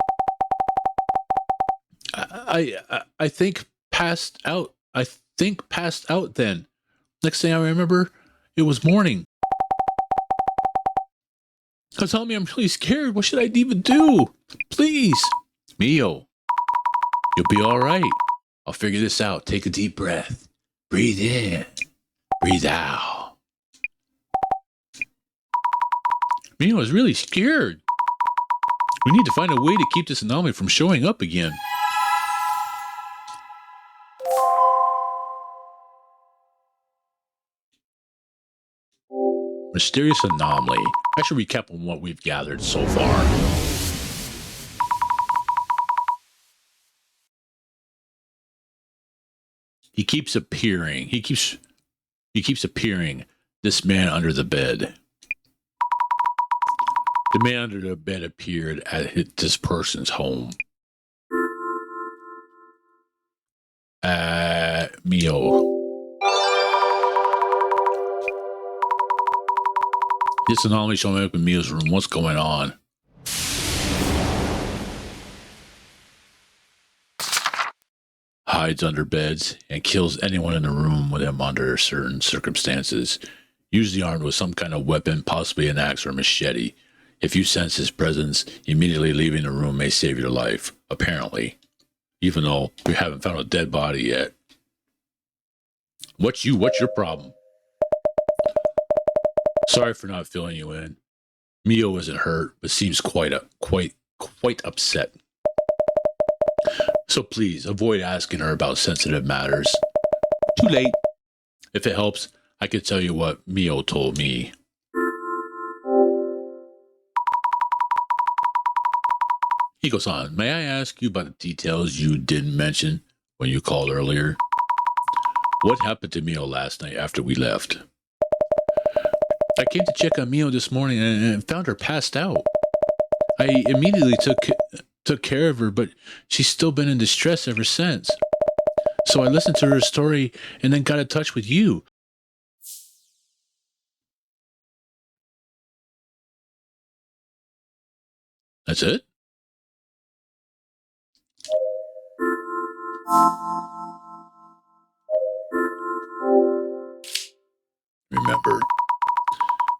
I think passed out. I think passed out then. Next thing I remember, it was morning. Tell me, I'm really scared. What should I even do? Please. Mio, you'll be all right. I'll figure this out. Take a deep breath. Breathe in. Breathe out. Mio is really scared. We need to find a way to keep this anomaly from showing up again. Mysterious anomaly. I should recap on what we've gathered so far. He keeps appearing. He keeps appearing. This man under the bed. The man under the bed appeared at this person's home. Mio. This anomaly showing up in Mio's room. What's going on? Hides under beds and kills anyone in the room with him under certain circumstances. Usually armed with some kind of weapon, possibly an axe or a machete. If you sense his presence, immediately leaving the room may save your life, apparently. Even though we haven't found a dead body yet. What's your problem? Sorry for not filling you in. Mio isn't hurt, but seems quite upset. So please, avoid asking her about sensitive matters. Too late. If it helps, I could tell you what Mio told me. He goes on, may I ask you about the details you didn't mention when you called earlier? What happened to Mio last night after we left? I came to check on Mio this morning and found her passed out. I immediately took care of her, but she's still been in distress ever since. So I listened to her story and then got in touch with you. That's it? Remember,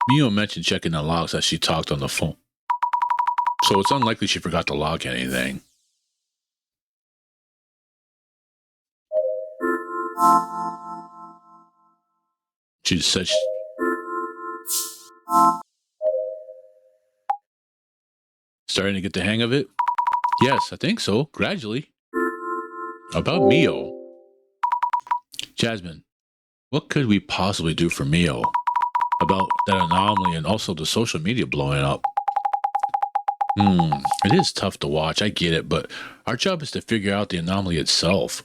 Mio mentioned checking the logs as she talked on the phone. So it's unlikely she forgot to log anything. She said starting to get the hang of it? Yes, I think so, gradually. About Mio. Jasmine, what could we possibly do for Mio? About that anomaly and also the social media blowing up. It is tough to watch, I get it, but our job is to figure out the anomaly itself.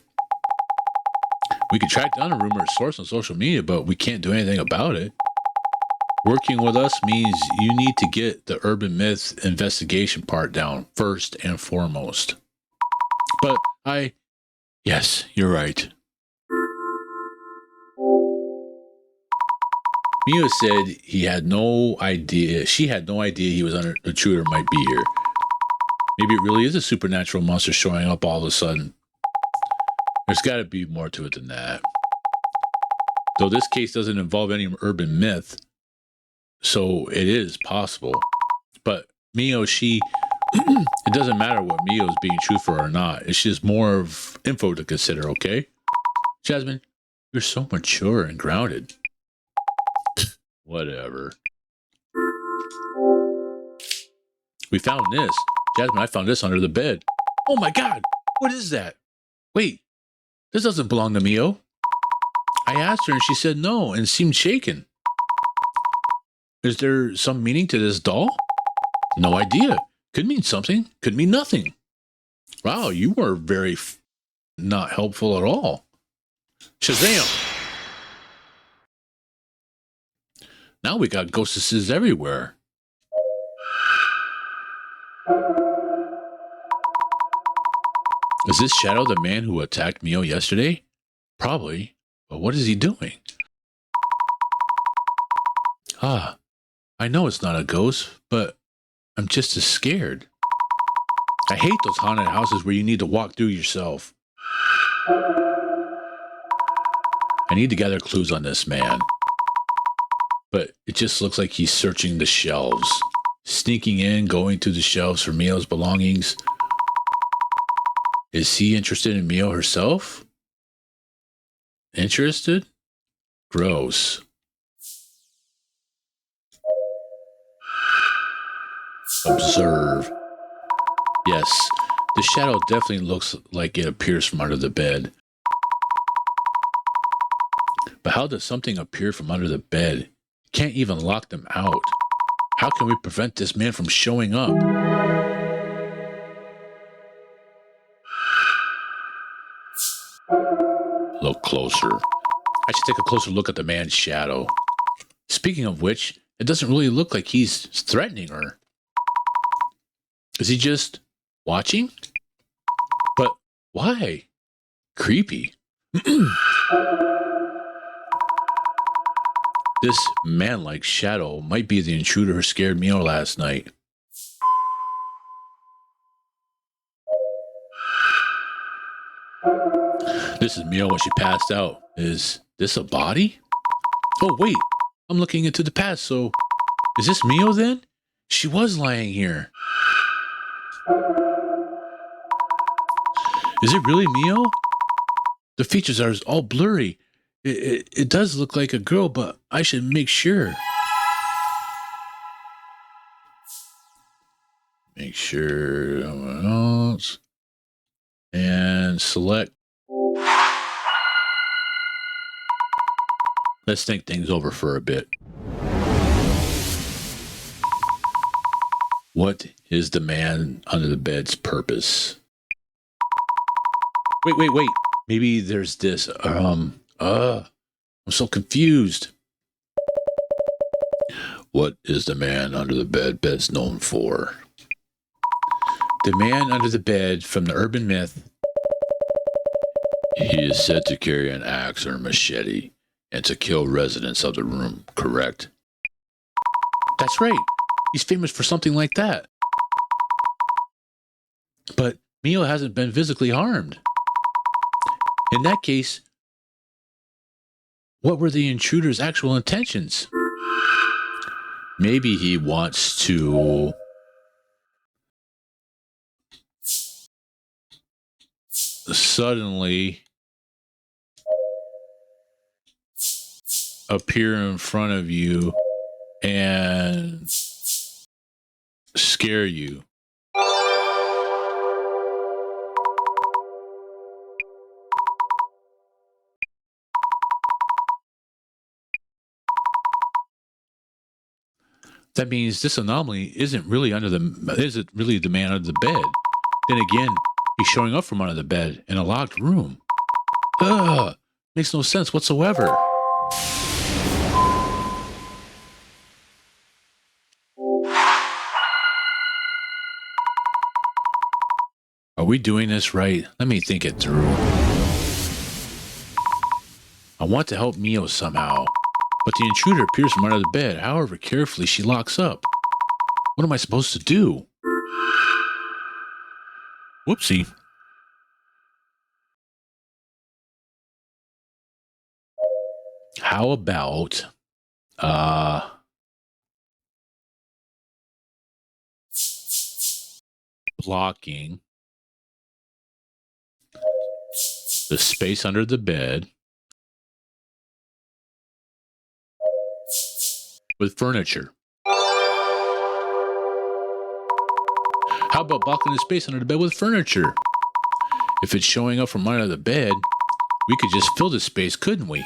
We can track down a rumor source on social media, but we can't do anything about it. Working with us means you need to get the urban myth investigation part down first and foremost. But yes, you're right. Mio said she had no idea he was under the intruder might be here. Maybe it really is a supernatural monster showing up all of a sudden. There's got to be more to it than that. Though this case doesn't involve any urban myth, so it is possible. But Mio, it doesn't matter what Mio's being truthful or not. It's just more of info to consider, okay? Jasmine, you're so mature and grounded. Whatever. We found this. Jasmine, I found this under the bed. Oh my god! What is that? Wait, this doesn't belong to Mio. I asked her and she said no and seemed shaken. Is there some meaning to this doll? No idea. Could mean something, could mean nothing. Wow, you were very not helpful at all. Shazam! Now we got ghostesses everywhere. Is this Shadow the man who attacked Mio yesterday? Probably, but what is he doing? Ah, I know it's not a ghost, but I'm just as scared. I hate those haunted houses where you need to walk through yourself. I need to gather clues on this man. But it just looks like he's searching the shelves. Sneaking in, going to the shelves for Mio's belongings. Is he interested in Mio herself? Interested? Gross. Observe. Yes, the shadow definitely looks like it appears from under the bed. But how does something appear from under the bed? Can't even lock them out. How can we prevent this man from showing up? Look closer. I should take a closer look at the man's shadow. Speaking of which, it doesn't really look like he's threatening her. Is he just watching? But why? Creepy. This man-like shadow might be the intruder who scared Mio last night. This is Mio when she passed out. Is this a body? Oh, wait. I'm looking into the past, so is this Mio then? She was lying here. Is it really Mio? The features are all blurry. It does look like a girl, but I should make sure. Make sure someone else. And select. Let's think things over for a bit. What is the man under the bed's purpose? Wait. Maybe there's this, I'm so confused. What is the man under the bed best known for? The man under the bed from the urban myth. He is said to carry an axe or machete and to kill residents of the room, correct? That's right. He's famous for something like that. But Mio hasn't been physically harmed. In that case, what were the intruder's actual intentions? Maybe he wants to suddenly appear in front of you and scare you. That means this anomaly isn't really the man under the bed. Then again, he's showing up from under the bed in a locked room. Ugh, makes no sense whatsoever. Are we doing this right? Let me think it through. I want to help Mio somehow. But the intruder appears from under the bed, however carefully she locks up. What am I supposed to do? Whoopsie. How about, blocking the space under the bed with furniture? How about blocking the space under the bed with furniture? If it's showing up from under the bed, we could just fill the space, couldn't we?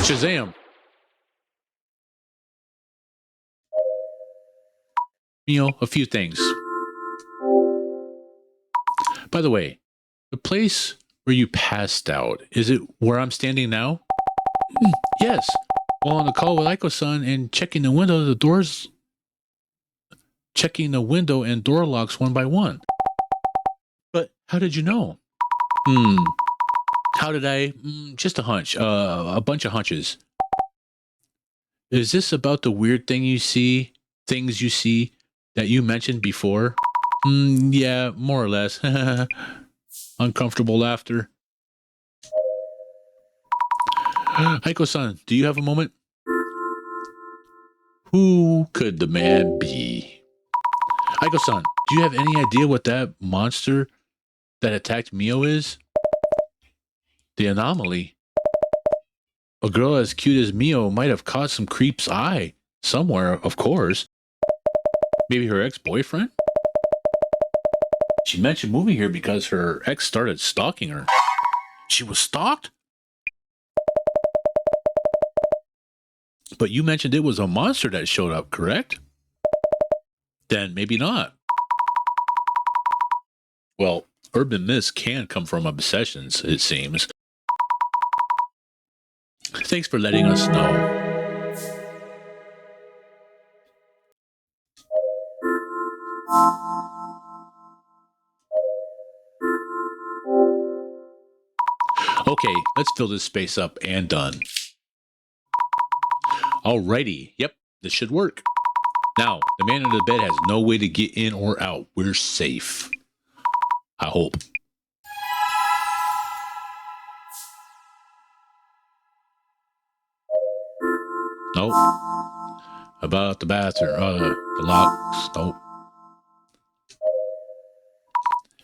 Shazam! A few things. By the way, the place where you passed out, is it where I'm standing now? Yes. While on the call with Aiko-san and checking the window and door locks one by one. But how did you know? How did I? Just a hunch. A bunch of hunches. Is this about the weird things you see that you mentioned before? Yeah, more or less. Uncomfortable laughter. Aiko-san, do you have a moment? Who could the man be? Aiko-san, do you have any idea what that monster that attacked Mio is? The anomaly. A girl as cute as Mio might have caught some creep's eye. Somewhere, of course. Maybe her ex-boyfriend? She mentioned moving here because her ex started stalking her. She was stalked? But you mentioned it was a monster that showed up, correct? Then maybe not. Well, urban myths can come from obsessions, it seems. Thanks for letting us know. Okay, let's fill this space up and done. Alrighty, yep, this should work. Now, the man under the bed has no way to get in or out. We're safe. I hope. Nope. About the bathroom. The locks. Nope.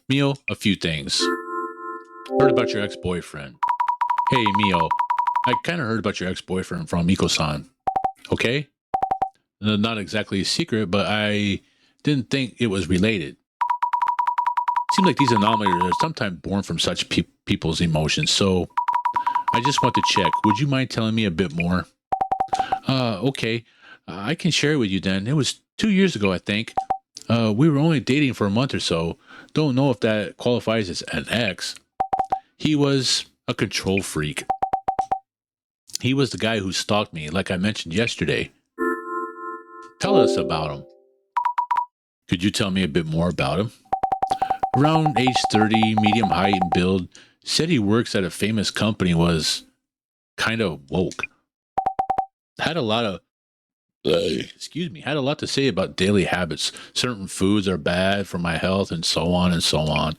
Mio, a few things. Heard about your ex-boyfriend. Hey, Mio. I kind of heard about your ex-boyfriend from Miko-san. Okay? Not exactly a secret, but I didn't think it was related. Seems like these anomalies are sometimes born from such people's emotions, so I just want to check. Would you mind telling me a bit more? Okay. I can share it with you then. It was 2 years ago, I think. We were only dating for a month or so. Don't know if that qualifies as an ex. He was a control freak. He was the guy who stalked me, like I mentioned yesterday. Tell us about him. Could you tell me a bit more about him? Around age 30, medium height and build, said he works at a famous company, was kind of woke. Had a lot to say about daily habits. Certain foods are bad for my health and so on and so on.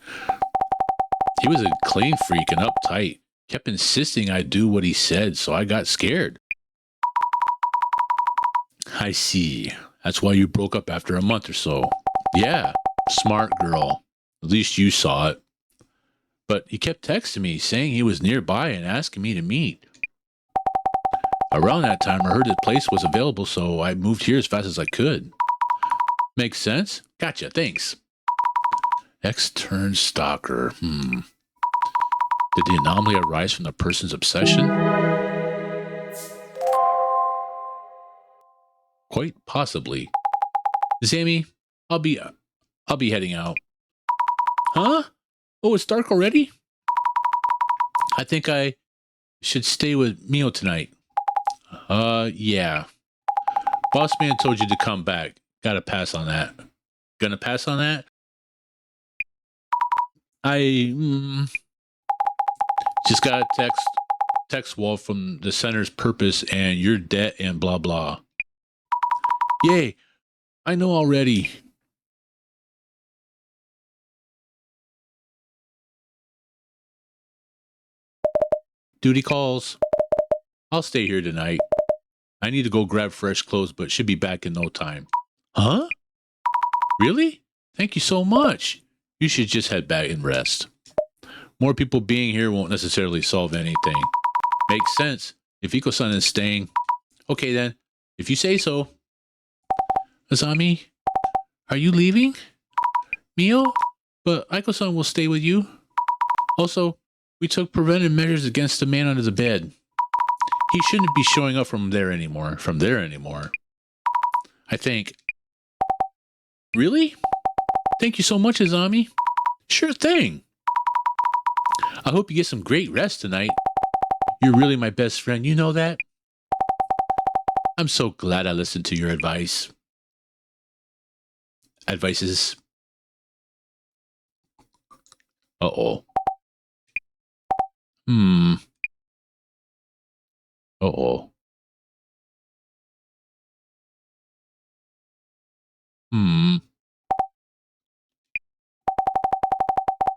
He was a clean freak and uptight. Kept insisting I do what he said, so I got scared. I see. That's why you broke up after a month or so. Yeah, smart girl. At least you saw it. But he kept texting me, saying he was nearby and asking me to meet. Around that time, I heard the place was available, so I moved here as fast as I could. Makes sense? Gotcha, thanks. Ex-turned stalker. Did the anomaly arise from the person's obsession? Quite possibly. Sammy, I'll be heading out. Huh? Oh, it's dark already? I think I should stay with Mio tonight. Yeah. Boss man told you to come back. Gotta pass on that. Gonna pass on that? I just got a text wall from the center's purpose and your debt and blah blah. Yay, I know already. Duty calls. I'll stay here tonight. I need to go grab fresh clothes, but should be back in no time. Huh? Really? Thank you so much. You should just head back and rest. More people being here won't necessarily solve anything. Makes sense. If Iko-san is staying. Okay then, if you say so. Azami, are you leaving? Mio? But Aiko-san will stay with you. Also, we took preventive measures against the man under the bed. He shouldn't be showing up from there anymore. I think. Really? Thank you so much, Azami. Sure thing. I hope you get some great rest tonight. You're really my best friend, you know that? I'm so glad I listened to your advice. Advices. Uh-oh. Uh-oh.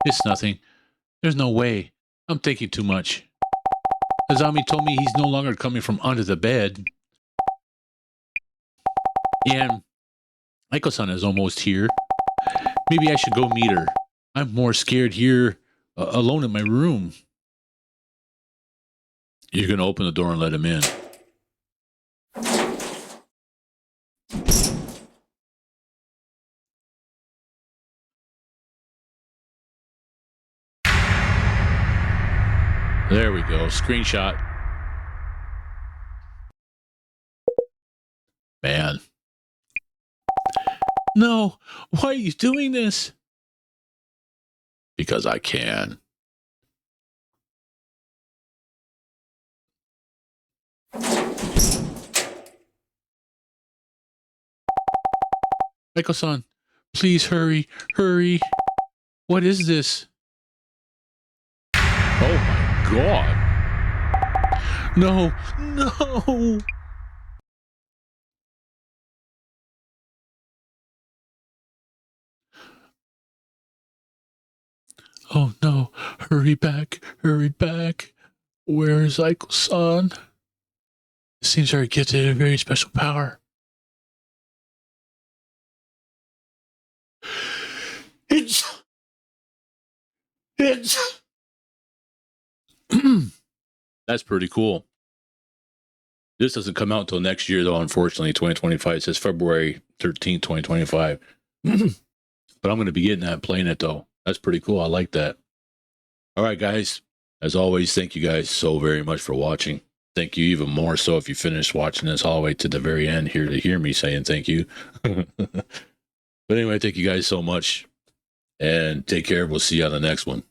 It's nothing. There's no way. I'm thinking too much. Azami told me he's no longer coming from under the bed. And Aiko-san is almost here. Maybe I should go meet her. I'm more scared here, alone in my room. You're going to open the door and let him in. There we go. Screenshot. Man. No. Why are you doing this? Because I can. Aiko-san, please hurry. Hurry. What is this? Oh my God. No. No. Oh no. Hurry back. Hurry back. Where is Aiko-san? It seems our gifted a very special power. It's That's pretty cool. This doesn't come out until next year, though, unfortunately, 2025. It says February 13th, 2025. But I'm going to be getting that and playing it, though. That's pretty cool. I like that. All right, guys. As always, thank you guys so very much for watching. Thank you even more so if you finished watching this all the way to the very end here to hear me saying thank you. But anyway, thank you guys so much. And take care. We'll see you on the next one.